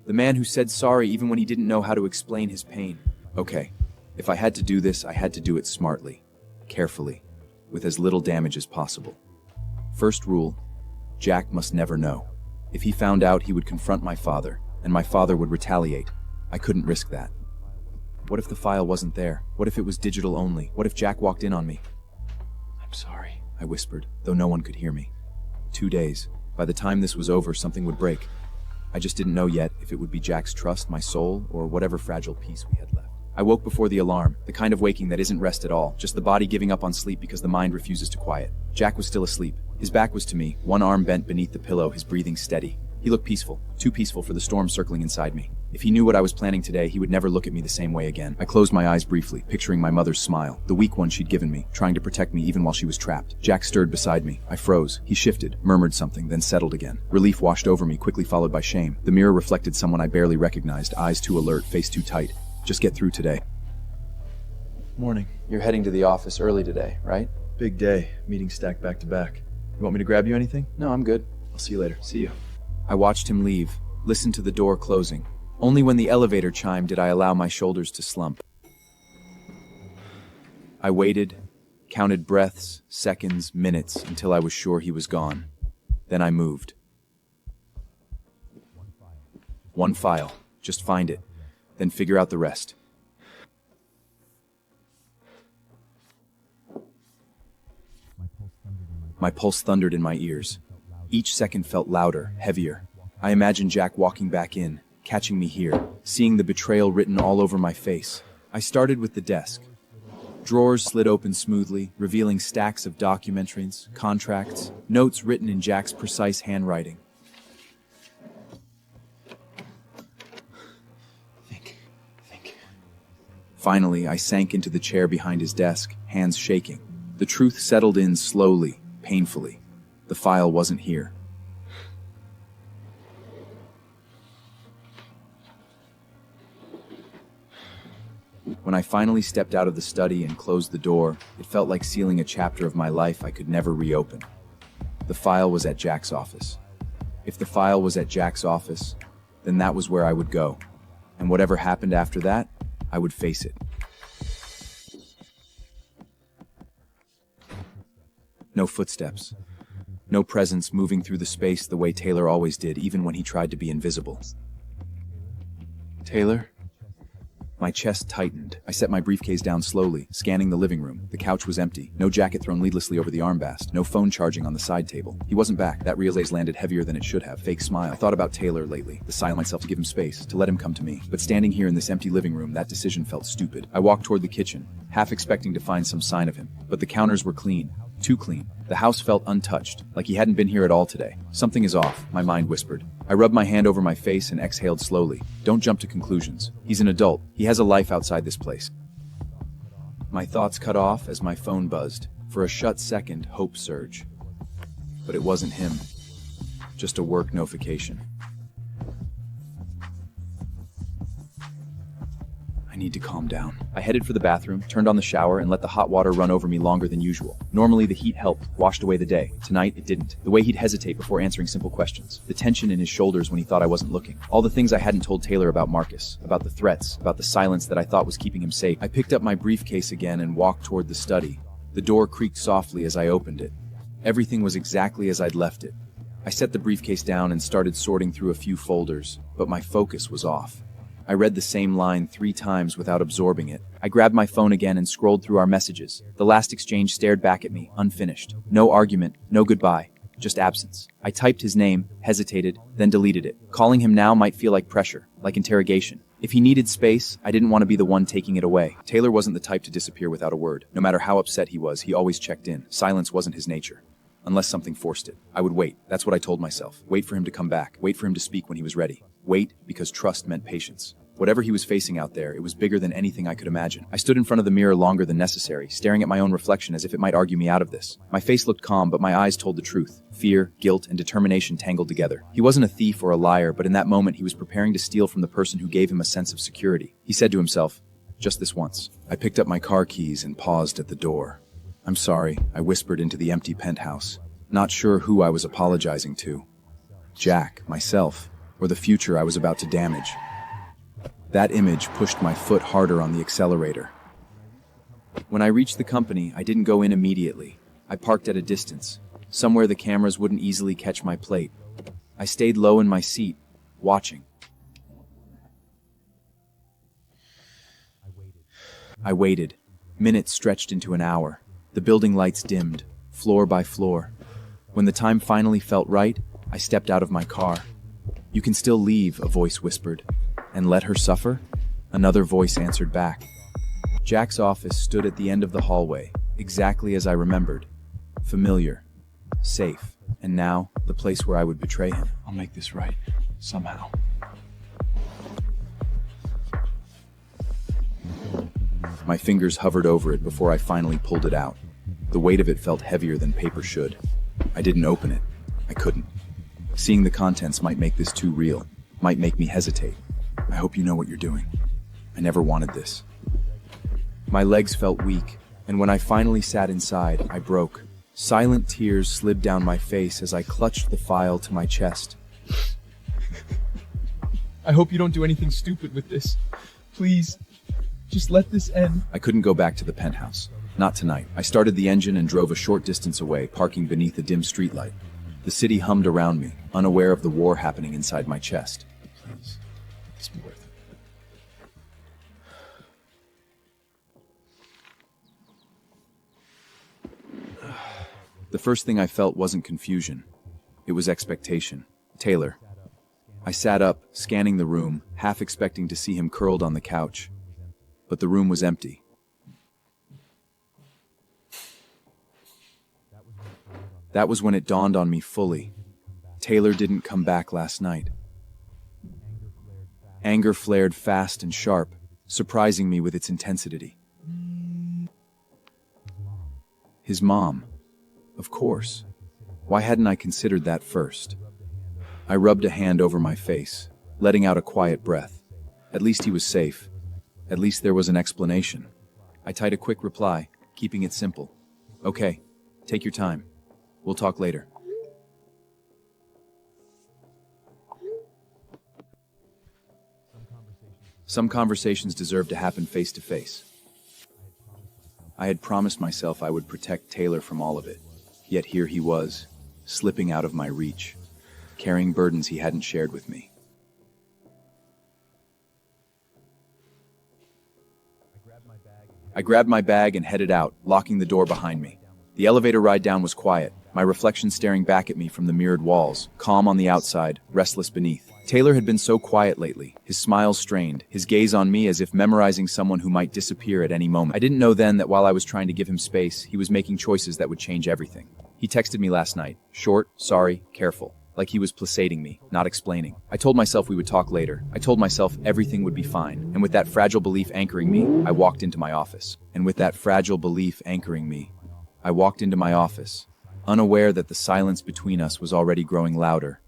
the man who said sorry even when he didn't know how to explain his pain. Okay, if I had to do this, I had to do it smartly, carefully, with as little damage as possible. First rule, Jack must never know. If he found out, he would confront my father, and my father would retaliate. I couldn't risk that. What if the file wasn't there? What if it was digital only? What if Jack walked in on me? I'm sorry, I whispered, though no one could hear me. 2 days. By the time this was over, something would break. I just didn't know yet if it would be Jack's trust, my soul, or whatever fragile piece we had left. I woke before the alarm, the kind of waking that isn't rest at all, just the body giving up on sleep because the mind refuses to quiet. Jack was still asleep. His back was to me, one arm bent beneath the pillow, his breathing steady. He looked peaceful, too peaceful for the storm circling inside me. If he knew what I was planning today, he would never look at me the same way again. I closed my eyes briefly, picturing my mother's smile, the weak one she'd given me, trying to protect me even while she was trapped. Jack stirred beside me. I froze. He shifted, murmured something, then settled again. Relief washed over me, quickly followed by shame. The mirror reflected someone I barely recognized, eyes too alert, face too tight. Just get through today. Morning. You're heading to the office early today, right? Big day. Meetings stacked back to back. You want me to grab you anything? No, I'm good. I'll see you later. See you. I watched him leave, listened to the door closing. Only when the elevator chimed did I allow my shoulders to slump. I waited, counted breaths, seconds, minutes, until I was sure he was gone. Then I moved. One file. Just find it. Then figure out the rest. My pulse thundered in my ears. Each second felt louder, heavier. I imagined Jack walking back in, catching me here, seeing the betrayal written all over my face. I started with the desk. Drawers slid open smoothly, revealing stacks of documentaries, contracts, notes written in Jack's precise handwriting. Think. Finally, I sank into the chair behind his desk, hands shaking. The truth settled in slowly, painfully. The file wasn't here. When I finally stepped out of the study and closed the door, it felt like sealing a chapter of my life I could never reopen. The file was at Jack's office. If the file was at Jack's office, then that was where I would go. And whatever happened after that, I would face it. No footsteps. No presence moving through the space the way Taylor always did, even when he tried to be invisible. Taylor? My chest tightened. I set my briefcase down slowly, scanning the living room. The couch was empty. No jacket thrown needlessly over the armrest. No phone charging on the side table. He wasn't back. That realization landed heavier than it should have. Fake smile. I thought about Taylor lately. The silence myself to give him space, to let him come to me. But standing here in this empty living room, that decision felt stupid. I walked toward the kitchen, half expecting to find some sign of him. But the counters were clean. Too clean. The house felt untouched, like he hadn't been here at all today. Something is off, my mind whispered. I rubbed my hand over my face and exhaled slowly. Don't jump to conclusions. He's an adult. He has a life outside this place. My thoughts cut off as my phone buzzed. For a shut second, hope surged. But it wasn't him. Just a work notification. I need to calm down. I headed for the bathroom, turned on the shower, and let the hot water run over me longer than usual. Normally, the heat helped, washed away the day. Tonight, it didn't. The way he'd hesitate before answering simple questions. The tension in his shoulders when he thought I wasn't looking. All the things I hadn't told Taylor about Marcus. About the threats. About the silence that I thought was keeping him safe. I picked up my briefcase again and walked toward the study. The door creaked softly as I opened it. Everything was exactly as I'd left it. I set the briefcase down and started sorting through a few folders, but my focus was off. I read the same line 3 times without absorbing it. I grabbed my phone again and scrolled through our messages. The last exchange stared back at me, unfinished. No argument, no goodbye, just absence. I typed his name, hesitated, then deleted it. Calling him now might feel like pressure, like interrogation. If he needed space, I didn't want to be the one taking it away. Taylor wasn't the type to disappear without a word. No matter how upset he was, he always checked in. Silence wasn't his nature. Unless something forced it. I would wait. That's what I told myself. Wait for him to come back. Wait for him to speak when he was ready. Wait, because trust meant patience. Whatever he was facing out there, it was bigger than anything I could imagine. I stood in front of the mirror longer than necessary, staring at my own reflection as if it might argue me out of this. My face looked calm, but my eyes told the truth. Fear, guilt, and determination tangled together. He wasn't a thief or a liar, but in that moment he was preparing to steal from the person who gave him a sense of security. He said to himself, just this once. I picked up my car keys and paused at the door. I'm sorry, I whispered into the empty penthouse. Not sure who I was apologizing to. Jack, myself, or the future I was about to damage. That image pushed my foot harder on the accelerator. When I reached the company, I didn't go in immediately. I parked at a distance, somewhere the cameras wouldn't easily catch my plate. I stayed low in my seat, watching. I waited. Minutes stretched into an hour. The building lights dimmed, floor by floor. When the time finally felt right, I stepped out of my car. You can still leave, a voice whispered. And let her suffer? Another voice answered back. Jack's office stood at the end of the hallway, exactly as I remembered. Familiar, safe, and now, the place where I would betray him. I'll make this right, somehow. My fingers hovered over it before I finally pulled it out. The weight of it felt heavier than paper should. I didn't open it. I couldn't. Seeing the contents might make this too real, might make me hesitate. I hope you know what you're doing. I never wanted this. My legs felt weak, and when I finally sat inside, I broke. Silent tears slid down my face as I clutched the file to my chest. I hope you don't do anything stupid with this. Please, just let this end. I couldn't go back to the penthouse. Not tonight. I started the engine and drove a short distance away, parking beneath a dim streetlight. The city hummed around me, unaware of the war happening inside my chest. Please, it's worth it. The first thing I felt wasn't confusion. It was expectation. Taylor. I sat up, scanning the room, half expecting to see him curled on the couch. But the room was empty. That was when it dawned on me fully. Taylor didn't come back last night. Anger flared fast and sharp, surprising me with its intensity. His mom. Of course. Why hadn't I considered that first? I rubbed a hand over my face, letting out a quiet breath. At least he was safe. At least there was an explanation. I typed a quick reply, keeping it simple. Okay, take your time. We'll talk later. Some conversations deserve to happen face to face. I had promised myself I would protect Taylor from all of it. Yet here he was, slipping out of my reach, carrying burdens he hadn't shared with me. I grabbed my bag and headed out, locking the door behind me. The elevator ride down was quiet, my reflection staring back at me from the mirrored walls, calm on the outside, restless beneath. Taylor had been so quiet lately, his smile strained, his gaze on me as if memorizing someone who might disappear at any moment. I didn't know then that while I was trying to give him space, he was making choices that would change everything. He texted me last night, short, sorry, careful, like he was placating me, not explaining. I told myself we would talk later. I told myself everything would be fine. And with that fragile belief anchoring me, I walked into my office. Unaware that the silence between us was already growing louder.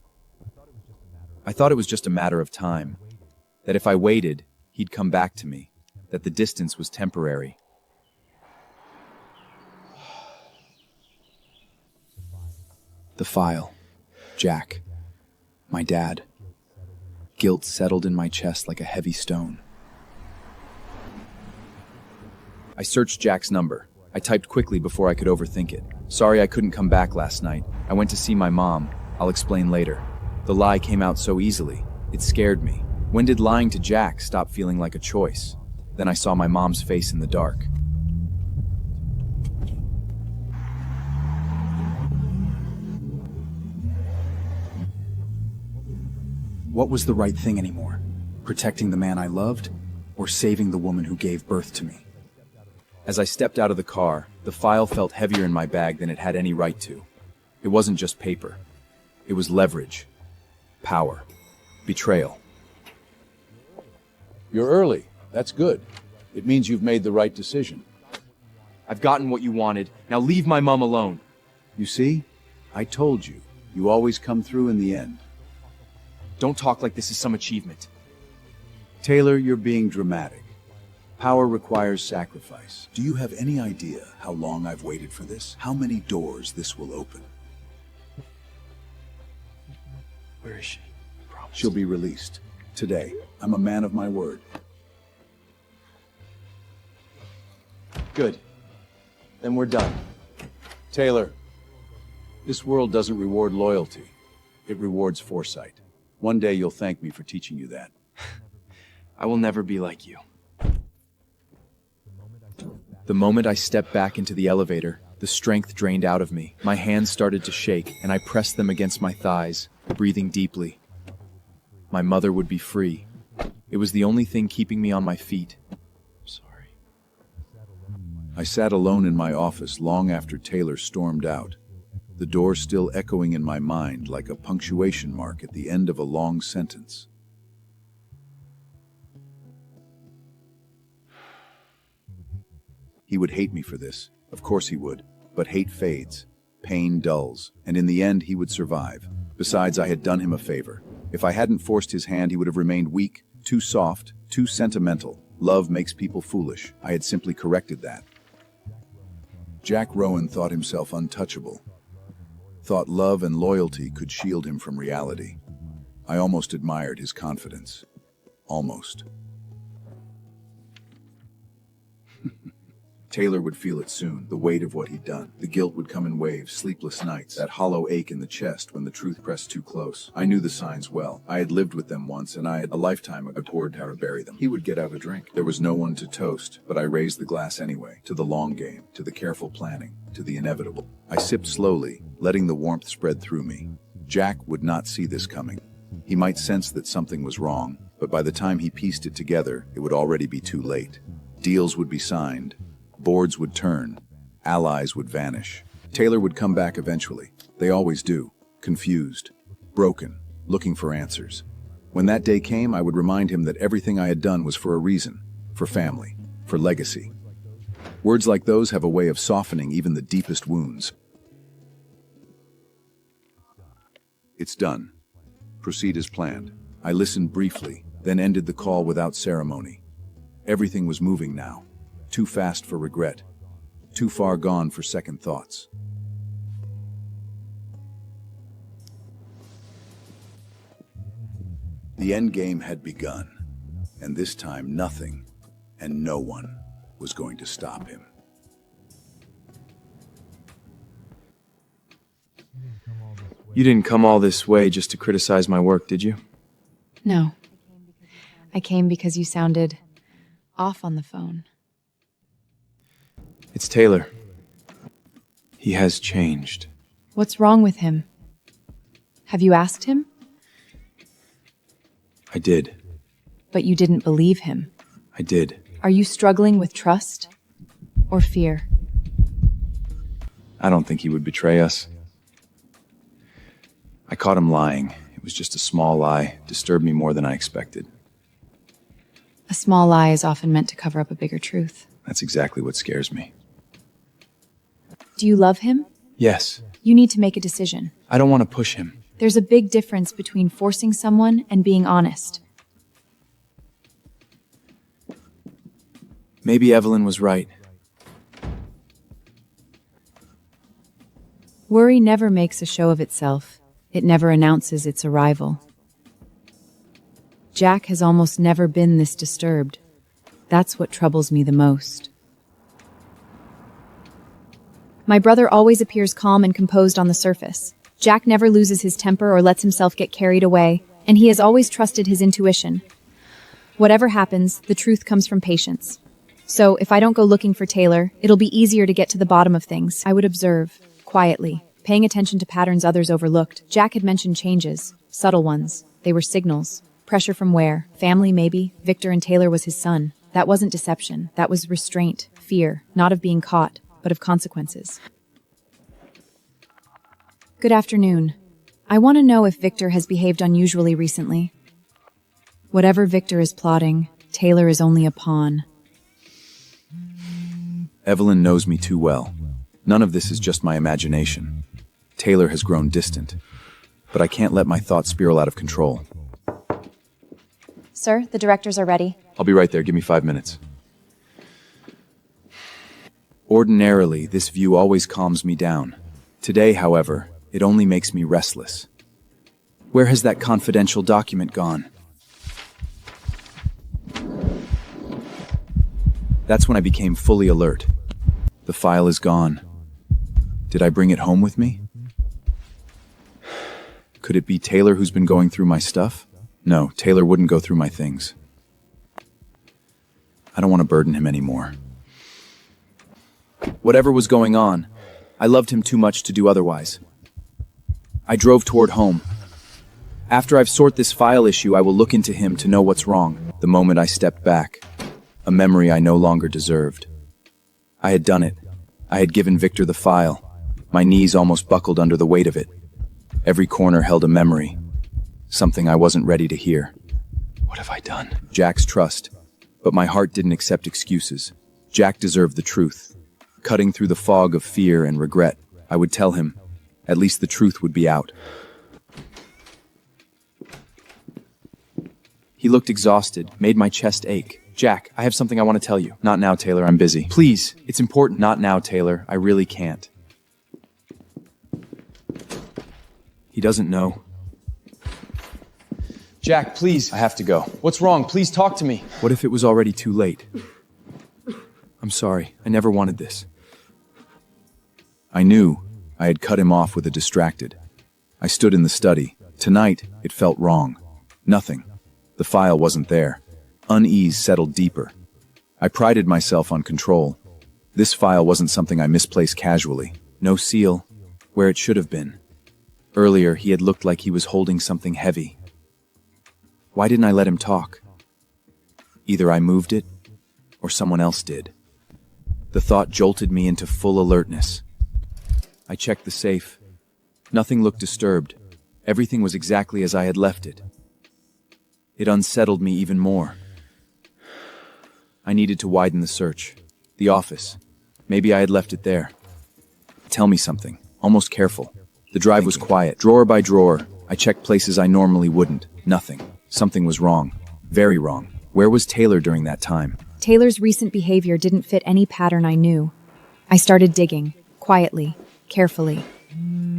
I thought it was just a matter of time, that if I waited, he'd come back to me, that the distance was temporary. The file. Jack. My dad. Guilt settled in my chest like a heavy stone. I searched Jack's number. I typed quickly before I could overthink it. Sorry I couldn't come back last night. I went to see my mom. I'll explain later. The lie came out so easily. It scared me. When did lying to Jack stop feeling like a choice? Then I saw my mom's face in the dark. What was the right thing anymore? Protecting the man I loved, or saving the woman who gave birth to me? As I stepped out of the car, the file felt heavier in my bag than it had any right to. It wasn't just paper. It was leverage. Power. Betrayal. You're early. That's good. It means you've made the right decision. I've gotten what you wanted. Now leave my mom alone. You see? I told you. You always come through in the end. Don't talk like this is some achievement. Taylor, you're being dramatic. Power requires sacrifice. Do you have any idea how long I've waited for this? How many doors this will open? Where is she? She'll be released. Today. I'm a man of my word. Good. Then we're done. Taylor, this world doesn't reward loyalty. It rewards foresight. One day you'll thank me for teaching you that. I will never be like you. The moment I stepped back into the elevator, the strength drained out of me. My hands started to shake, and I pressed them against my thighs, breathing deeply. My mother would be free. It was the only thing keeping me on my feet. Sorry. I sat alone in my office long after Taylor stormed out, the door still echoing in my mind like a punctuation mark at the end of a long sentence. He would hate me for this. Of course he would. But hate fades. Pain dulls. And in the end, he would survive. Besides, I had done him a favor. If I hadn't forced his hand, he would have remained weak, too soft, too sentimental. Love makes people foolish. I had simply corrected that. Jack Rowan thought himself untouchable. Thought love and loyalty could shield him from reality. I almost admired his confidence. Almost. Taylor would feel it soon, the weight of what he'd done. The guilt would come in waves, sleepless nights, that hollow ache in the chest when the truth pressed too close. I knew the signs well. I had lived with them once, and I had a lifetime adored how to bury them. He would get out a drink. There was no one to toast, but I raised the glass anyway, to the long game, to the careful planning, to the inevitable. I sipped slowly, letting the warmth spread through me. Jack would not see this coming. He might sense that something was wrong, but by the time he pieced it together, it would already be too late. Deals would be signed. Boards would turn. Allies would vanish. Taylor would come back eventually. They always do. Confused. Broken. Looking for answers. When that day came, I would remind him that everything I had done was for a reason. For family. For legacy. Words like those have a way of softening even the deepest wounds. It's done. Proceed as planned. I listened briefly, then ended the call without ceremony. Everything was moving now. Too fast for regret. Too far gone for second thoughts. The end game had begun, and this time nothing and no one was going to stop him. You didn't come all this way just to criticize my work, did you? No. I came because you sounded off on the phone. It's Taylor. He has changed. What's wrong with him? Have you asked him? I did. But you didn't believe him. I did. Are you struggling with trust or fear? I don't think he would betray us. I caught him lying. It was just a small lie. Disturbed me more than I expected. A small lie is often meant to cover up a bigger truth. That's exactly what scares me. Do you love him? Yes. You need to make a decision. I don't want to push him. There's a big difference between forcing someone and being honest. Maybe Evelyn was right. Worry never makes a show of itself. It never announces its arrival. Jack has almost never been this disturbed. That's what troubles me the most. My brother always appears calm and composed on the surface. Jack never loses his temper or lets himself get carried away, and he has always trusted his intuition. Whatever happens, the truth comes from patience. So, if I don't go looking for Taylor, it'll be easier to get to the bottom of things. I would observe, quietly, paying attention to patterns others overlooked. Jack had mentioned changes, subtle ones. They were signals. Pressure from where? Family, maybe? Victor and Taylor was his son. That wasn't deception. That was restraint, fear, not of being caught, but of consequences. Good afternoon. I want to know if Victor has behaved unusually recently. Whatever Victor is plotting, Taylor is only a pawn. Evelyn knows me too well. None of this is just my imagination. Taylor has grown distant. But I can't let my thoughts spiral out of control. Sir, the directors are ready. I'll be right there. Give me 5 minutes. Ordinarily, this view always calms me down. Today, however, it only makes me restless. Where has that confidential document gone? That's when I became fully alert. The file is gone. Did I bring it home with me? Could it be Taylor who's been going through my stuff? No, Taylor wouldn't go through my things. I don't want to burden him anymore. Whatever was going on, I loved him too much to do otherwise. I drove toward home. After I've sorted this file issue, I will look into him to know what's wrong. The moment I stepped back, a memory I no longer deserved. I had done it. I had given Victor the file. My knees almost buckled under the weight of it. Every corner held a memory, something I wasn't ready to hear. What have I done? Jack's trust. But my heart didn't accept excuses. Jack deserved the truth. Cutting through the fog of fear and regret, I would tell him. At least the truth would be out. He looked exhausted, made my chest ache. Jack, I have something I want to tell you. Not now, Taylor, I'm busy. Please, it's important. Not now, Taylor, I really can't. He doesn't know. Jack, please. I have to go. What's wrong? Please talk to me. What if it was already too late? I'm sorry. I never wanted this. I knew I had cut him off with a distracted. I stood in the study. Tonight, it felt wrong. Nothing. The file wasn't there. Unease settled deeper. I prided myself on control. This file wasn't something I misplaced casually. No seal, where it should have been. Earlier, he had looked like he was holding something heavy. Why didn't I let him talk? Either I moved it, or someone else did. The thought jolted me into full alertness. I checked the safe. Nothing looked disturbed. Everything was exactly as I had left it. It unsettled me even more. I needed to widen the search. The office. Maybe I had left it there. Tell me something. Almost careful. The drive was quiet. Drawer by drawer, I checked places I normally wouldn't. Nothing. Something was wrong. Very wrong. Where was Taylor during that time? Taylor's recent behavior didn't fit any pattern I knew. I started digging, quietly, carefully.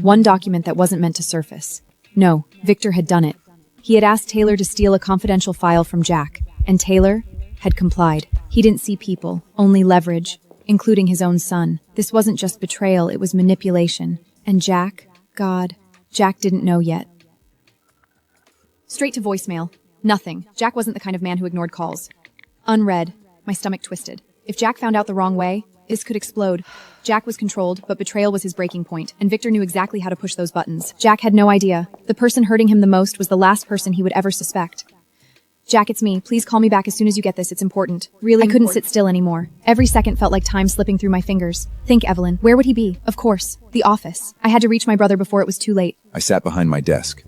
One document that wasn't meant to surface. No, Victor had done it. He had asked Taylor to steal a confidential file from Jack, and Taylor had complied. He didn't see people, only leverage, including his own son. This wasn't just betrayal, it was manipulation. And Jack, God, Jack didn't know yet. Straight to voicemail. Nothing. Jack wasn't the kind of man who ignored calls. Unread. My stomach twisted. If Jack found out the wrong way, this could explode. Jack was controlled, but betrayal was his breaking point, and Victor knew exactly how to push those buttons. Jack had no idea. The person hurting him the most was the last person he would ever suspect. Jack, it's me. Please call me back as soon as you get this. It's important. Really, I couldn't sit still anymore. Every second felt like time slipping through my fingers. Think, Evelyn. Where would he be? Of course. The office. I had to reach my brother before it was too late. I sat behind my desk.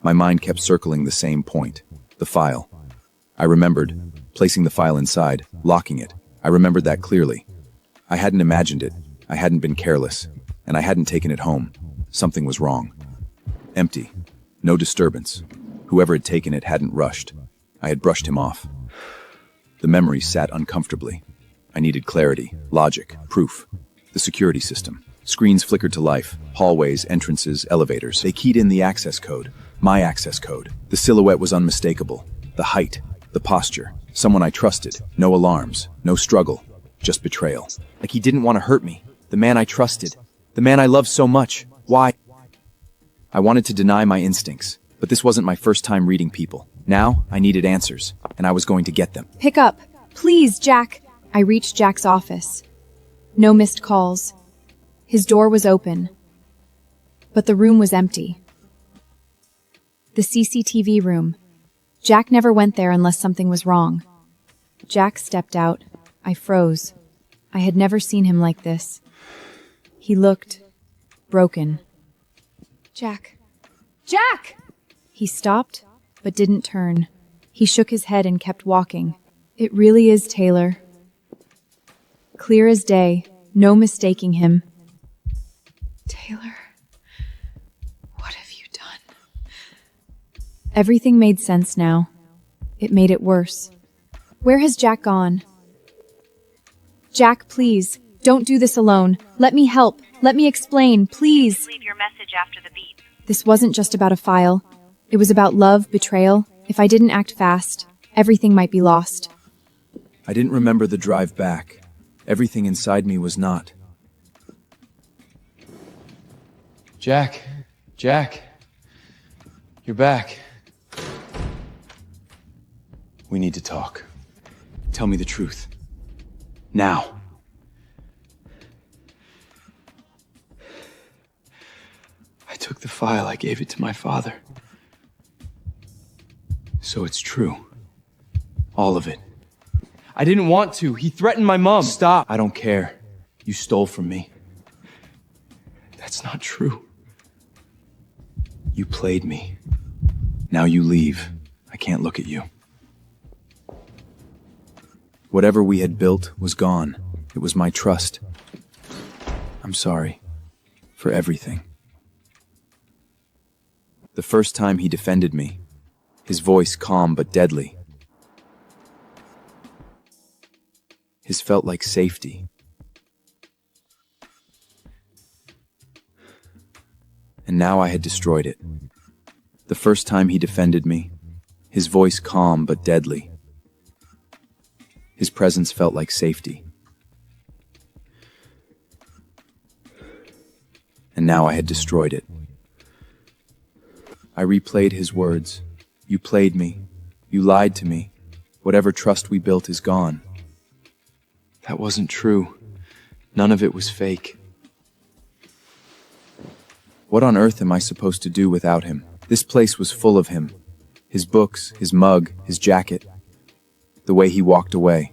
My mind kept circling the same point, the file. I remembered placing the file inside, locking it. I remembered that clearly. I hadn't imagined it. I hadn't been careless. And I hadn't taken it home. Something was wrong. Empty. No disturbance. Whoever had taken it hadn't rushed. I had brushed him off. The memory sat uncomfortably. I needed clarity, logic, proof. The security system. Screens flickered to life. Hallways, entrances, elevators. They keyed in the access code. My access code. The silhouette was unmistakable. The height. The posture. Someone I trusted. No alarms. No struggle. Just betrayal. Like he didn't want to hurt me. The man I trusted. The man I loved so much. Why? I wanted to deny my instincts, but this wasn't my first time reading people. Now, I needed answers, and I was going to get them. Pick up. Please, Jack. I reached Jack's office. No missed calls. His door was open. But the room was empty. The CCTV room. Jack never went there unless something was wrong. Jack stepped out. I froze. I had never seen him like this. He looked broken. Jack. Jack! He stopped, but didn't turn. He shook his head and kept walking. It really is Taylor. Clear as day, no mistaking him. Taylor, what have you done? Everything made sense now. It made it worse. Where has Jack gone? Jack, please, don't do this alone. Let me help. Let me explain, please. Leave your message after the beep. This wasn't just about a file. It was about love, betrayal. If I didn't act fast, everything might be lost. I didn't remember the drive back. Everything inside me was not. Jack. Jack. You're back. We need to talk. Tell me the truth. Now. I took the file. I gave it to my father. So it's true. All of it. I didn't want to. He threatened my mom. Stop. I don't care. You stole from me. That's not true. You played me. Now you leave. I can't look at you. Whatever we had built was gone. It was my trust. I'm sorry. For everything. The first time he defended me, his voice calm but deadly. His felt like safety. And now I had destroyed it. The first time he defended me, his voice calm but deadly. His presence felt like safety. And now I had destroyed it. I replayed his words. You played me. You lied to me. Whatever trust we built is gone. That wasn't true. None of it was fake. What on earth am I supposed to do without him? This place was full of him. His books, his mug, his jacket. The way he walked away.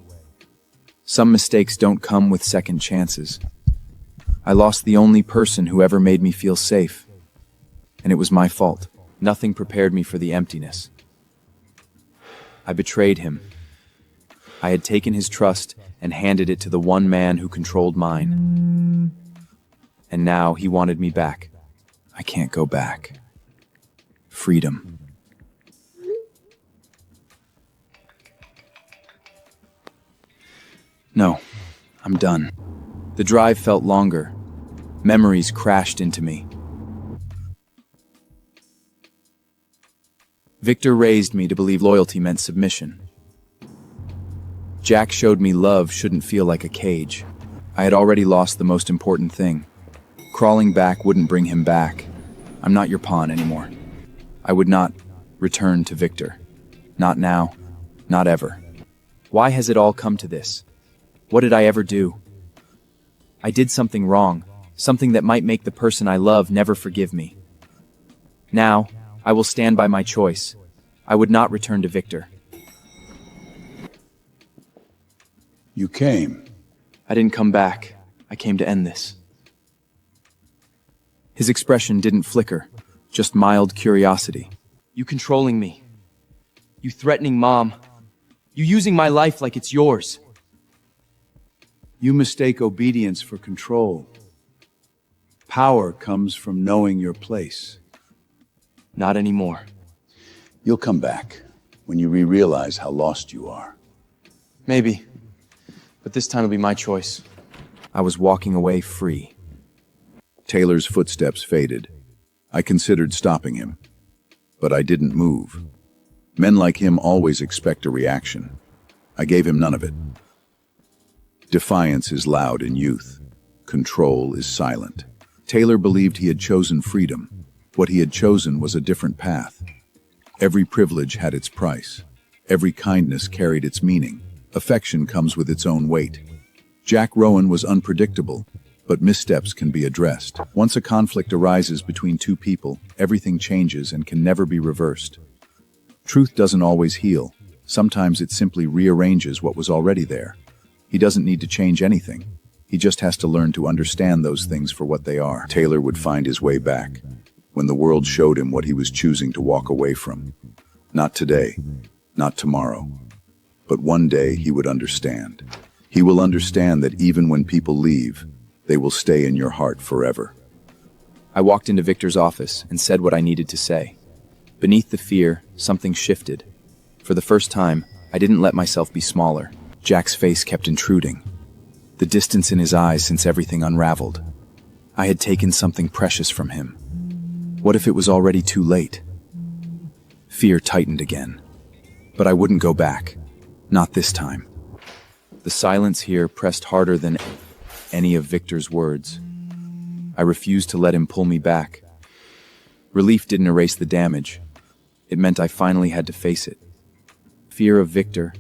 Some mistakes don't come with second chances. I lost the only person who ever made me feel safe. And it was my fault. Nothing prepared me for the emptiness. I betrayed him. I had taken his trust and handed it to the one man who controlled mine. And now he wanted me back. I can't go back. Freedom. No, I'm done. The drive felt longer. Memories crashed into me. Victor raised me to believe loyalty meant submission. Jack showed me love shouldn't feel like a cage. I had already lost the most important thing. Crawling back wouldn't bring him back. I'm not your pawn anymore. I would not return to Victor. Not now. Not ever. Why has it all come to this? What did I ever do? I did something wrong, something that might make the person I love never forgive me. Now, I will stand by my choice. I would not return to Victor. You came. I didn't come back. I came to end this. His expression didn't flicker, just mild curiosity. You controlling me. You threatening Mom. You using my life like it's yours. You mistake obedience for control. Power comes from knowing your place. Not anymore. You'll come back when you realize how lost you are. Maybe. But this time it'll be my choice. I was walking away free. Taylor's footsteps faded. I considered stopping him, but I didn't move. Men like him always expect a reaction. I gave him none of it. Defiance is loud in youth. Control is silent. Taylor believed he had chosen freedom. What he had chosen was a different path. Every privilege had its price. Every kindness carried its meaning. Affection comes with its own weight. Jack Rowan was unpredictable, but missteps can be addressed. Once a conflict arises between two people, everything changes and can never be reversed. Truth doesn't always heal. Sometimes it simply rearranges what was already there. He doesn't need to change anything. He just has to learn to understand those things for what they are. Taylor would find his way back when the world showed him what he was choosing to walk away from. Not today, not tomorrow, but one day he would understand. He will understand that even when people leave, they will stay in your heart forever. I walked into Victor's office and said what I needed to say. Beneath the fear, something shifted. For the first time, I didn't let myself be smaller. Jack's face kept intruding. The distance in his eyes since everything unraveled. I had taken something precious from him. What if it was already too late? Fear tightened again. But I wouldn't go back. Not this time. The silence here pressed harder than any of Victor's words. I refused to let him pull me back. Relief didn't erase the damage. It meant I finally had to face it. Fear of Victor,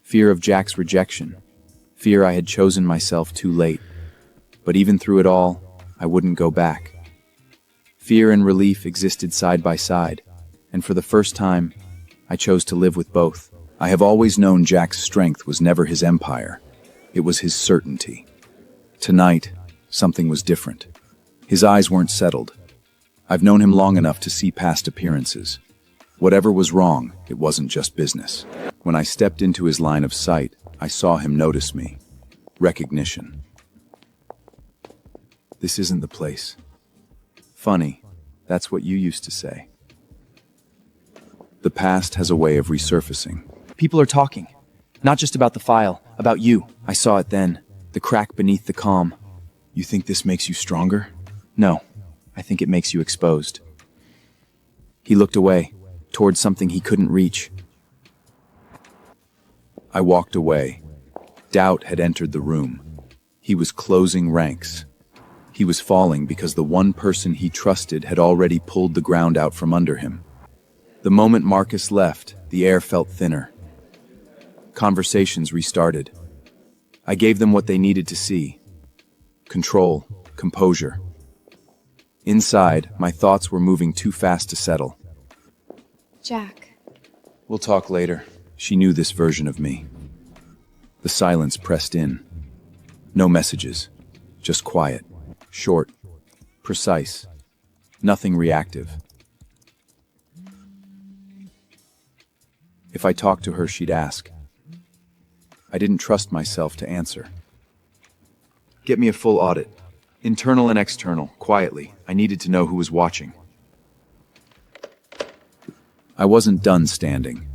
fear of Jack's rejection, fear I had chosen myself too late. But even through it all, I wouldn't go back. Fear and relief existed side by side, and for the first time, I chose to live with both. I have always known Jack's strength was never his empire. It was his certainty. Tonight, something was different. His eyes weren't settled. I've known him long enough to see past appearances. Whatever was wrong, it wasn't just business. When I stepped into his line of sight, I saw him notice me. Recognition. This isn't the place. Funny, that's what you used to say. The past has a way of resurfacing. People are talking. Not just about the file, about you. I saw it then. The crack beneath the calm. You think this makes you stronger? No, I think it makes you exposed. He looked away, towards something he couldn't reach. I walked away. Doubt had entered the room. He was closing ranks. He was falling because the one person he trusted had already pulled the ground out from under him. The moment Marcus left, the air felt thinner. Conversations restarted. I gave them what they needed to see. Control, composure. Inside, my thoughts were moving too fast to settle. Jack. We'll talk later. She knew this version of me. The silence pressed in. No messages, just quiet. Short, precise, nothing reactive. If I talked to her, she'd ask. I didn't trust myself to answer. Get me a full audit. Internal and external, quietly. I needed to know who was watching. I wasn't done standing.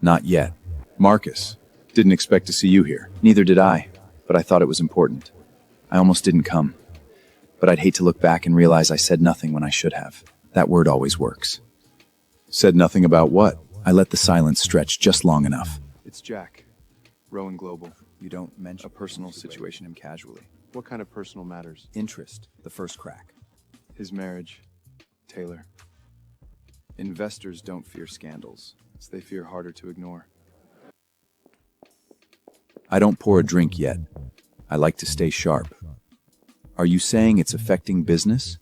Not yet. Marcus, didn't expect to see you here. Neither did I, but I thought it was important. I almost didn't come. But I'd hate to look back and realize I said nothing when I should have. That word always works. Said nothing about what? I let the silence stretch just long enough. It's Jack. Rowan Global. You don't mention a personal situation him casually. What kind of personal matters? Interest, the first crack. His marriage, Taylor. Investors don't fear scandals, so they fear harder to ignore. I don't pour a drink yet. I like to stay sharp. Are you saying it's affecting business?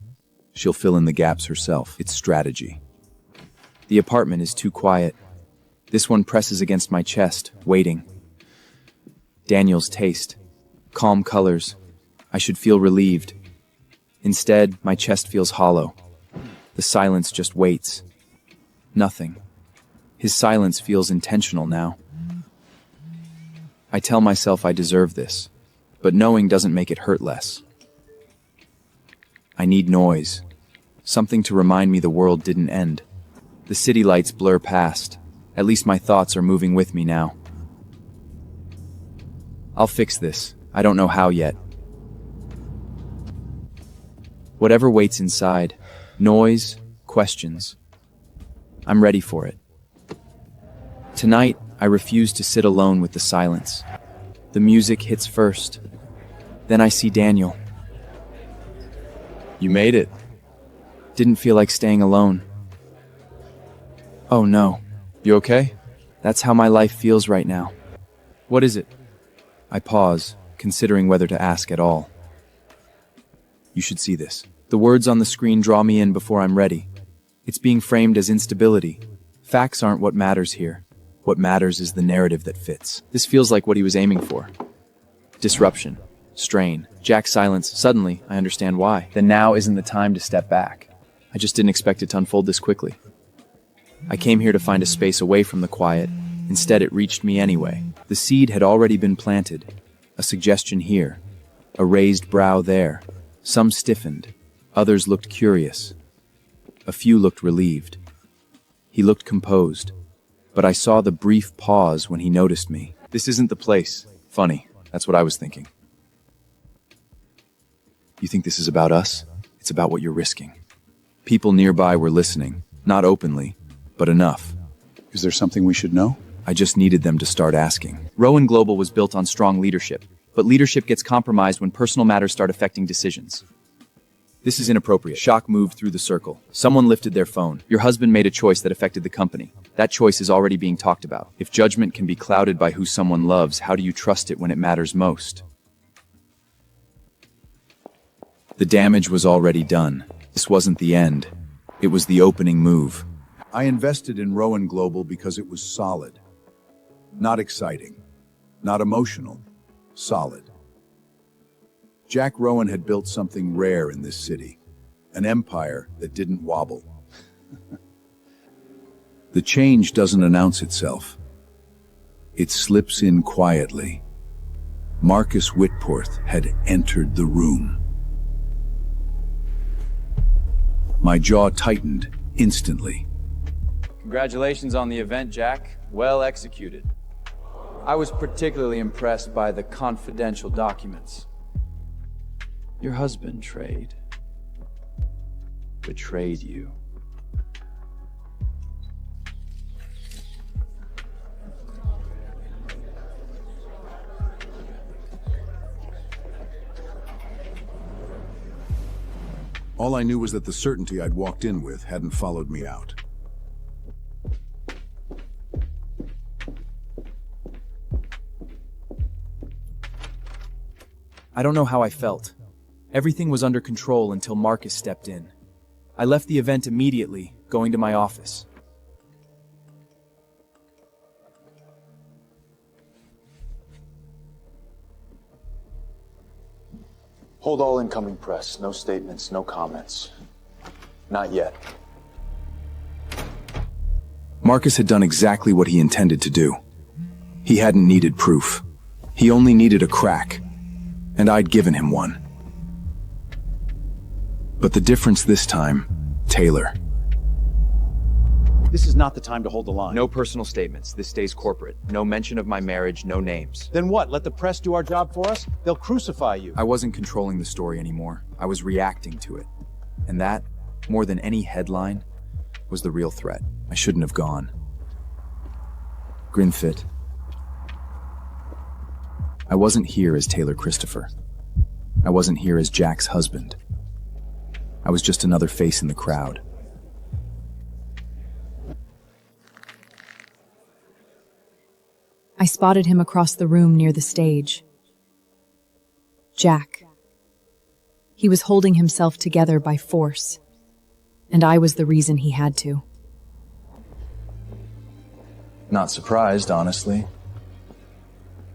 She'll fill in the gaps herself. It's strategy. The apartment is too quiet. This one presses against my chest, waiting. Daniel's taste. Calm colors. I should feel relieved. Instead, my chest feels hollow. The silence just waits. Nothing. His silence feels intentional now. I tell myself I deserve this, but knowing doesn't make it hurt less. I need noise. Something to remind me the world didn't end. The city lights blur past. At least my thoughts are moving with me now. I'll fix this. I don't know how yet. Whatever waits inside, noise, questions, I'm ready for it. Tonight, I refuse to sit alone with the silence. The music hits first. Then I see Daniel. You made it. Didn't feel like staying alone. Oh no. You okay? That's how my life feels right now. What is it? I pause, considering whether to ask at all. You should see this. The words on the screen draw me in before I'm ready. It's being framed as instability. Facts aren't what matters here. What matters is the narrative that fits. This feels like what he was aiming for. Disruption. Strain. Jack's silence. Suddenly, I understand why. Then now isn't the time to step back. I just didn't expect it to unfold this quickly. I came here to find a space away from the quiet. Instead, it reached me anyway. The seed had already been planted. A suggestion here. A raised brow there. Some stiffened. Others looked curious. A few looked relieved. He looked composed. But I saw the brief pause when he noticed me. This isn't the place. Funny. That's what I was thinking. You think this is about us? It's about what you're risking. People nearby were listening. Not openly, but enough. Is there something we should know? I just needed them to start asking. Rowan Global was built on strong leadership, but leadership gets compromised when personal matters start affecting decisions. This is inappropriate. Shock moved through the circle. Someone lifted their phone. Your husband made a choice that affected the company. That choice is already being talked about. If judgment can be clouded by who someone loves, how do you trust it when it matters most? The damage was already done. This wasn't the end. It was the opening move. I invested in Rowan Global because it was solid. Not exciting. Not emotional. Solid. Jack Rowan had built something rare in this city. An empire that didn't wobble. The change doesn't announce itself. It slips in quietly. Marcus Whitporth had entered the room. My jaw tightened instantly. Congratulations on the event, Jack. Well executed. I was particularly impressed by the confidential documents. Your husband, Trade, betrayed you. All I knew was that the certainty I'd walked in with hadn't followed me out. I don't know how I felt. Everything was under control until Marcus stepped in. I left the event immediately, going to my office. Hold all incoming press. No statements, no comments. Not yet. Marcus had done exactly what he intended to do. He hadn't needed proof. He only needed a crack. And I'd given him one. But the difference this time, Taylor. This is not the time to hold the line. No personal statements. This stays corporate. No mention of my marriage, no names. Then what? Let the press do our job for us? They'll crucify you. I wasn't controlling the story anymore. I was reacting to it. And that, more than any headline, was the real threat. I shouldn't have gone. Grinfit. I wasn't here as Taylor Christopher. I wasn't here as Jack's husband. I was just another face in the crowd. I spotted him across the room near the stage. Jack. He was holding himself together by force, and I was the reason he had to. Not surprised, honestly.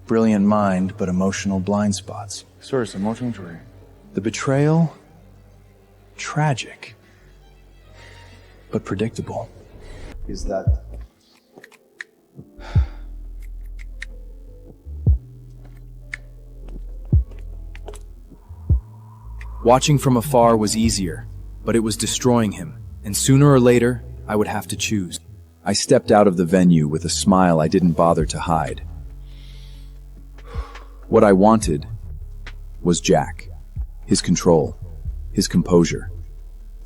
Brilliant mind, but emotional blind spots. Source, emotional tree. The betrayal, tragic, but predictable. Is that... Watching from afar was easier, but it was destroying him, and sooner or later, I would have to choose. I stepped out of the venue with a smile I didn't bother to hide. What I wanted was Jack, his control, his composure.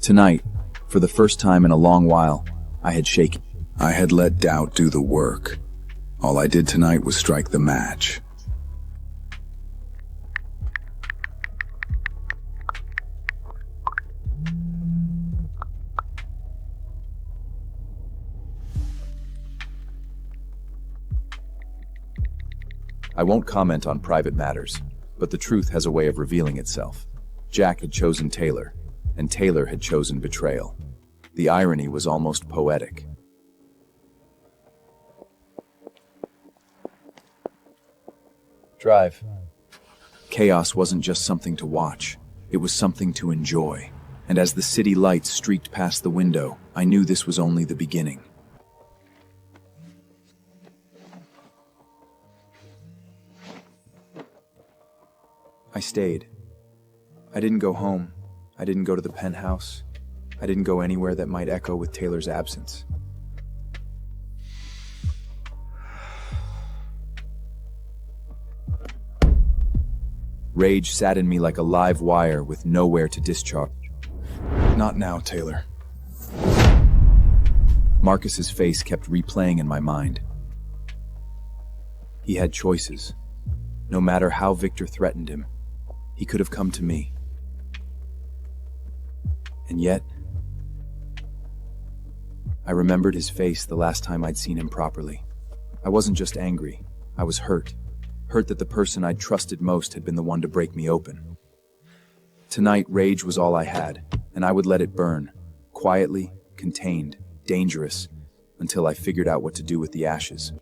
Tonight, for the first time in a long while, I had shaken. I had let doubt do the work. All I did tonight was strike the match. I won't comment on private matters, but the truth has a way of revealing itself. Jack had chosen Taylor, and Taylor had chosen betrayal. The irony was almost poetic. Drive. Chaos wasn't just something to watch, it was something to enjoy. And as the city lights streaked past the window, I knew this was only the beginning. I stayed. I didn't go home. I didn't go to the penthouse. I didn't go anywhere that might echo with Taylor's absence. Rage sat in me like a live wire with nowhere to discharge. Not now, Taylor. Marcus's face kept replaying in my mind. He had choices. No matter how Victor threatened him, he could have come to me. And yet, I remembered his face the last time I'd seen him properly. I wasn't just angry, I was hurt. Hurt that the person I'd trusted most had been the one to break me open. Tonight, rage was all I had, and I would let it burn, quietly, contained, dangerous, until I figured out what to do with the ashes.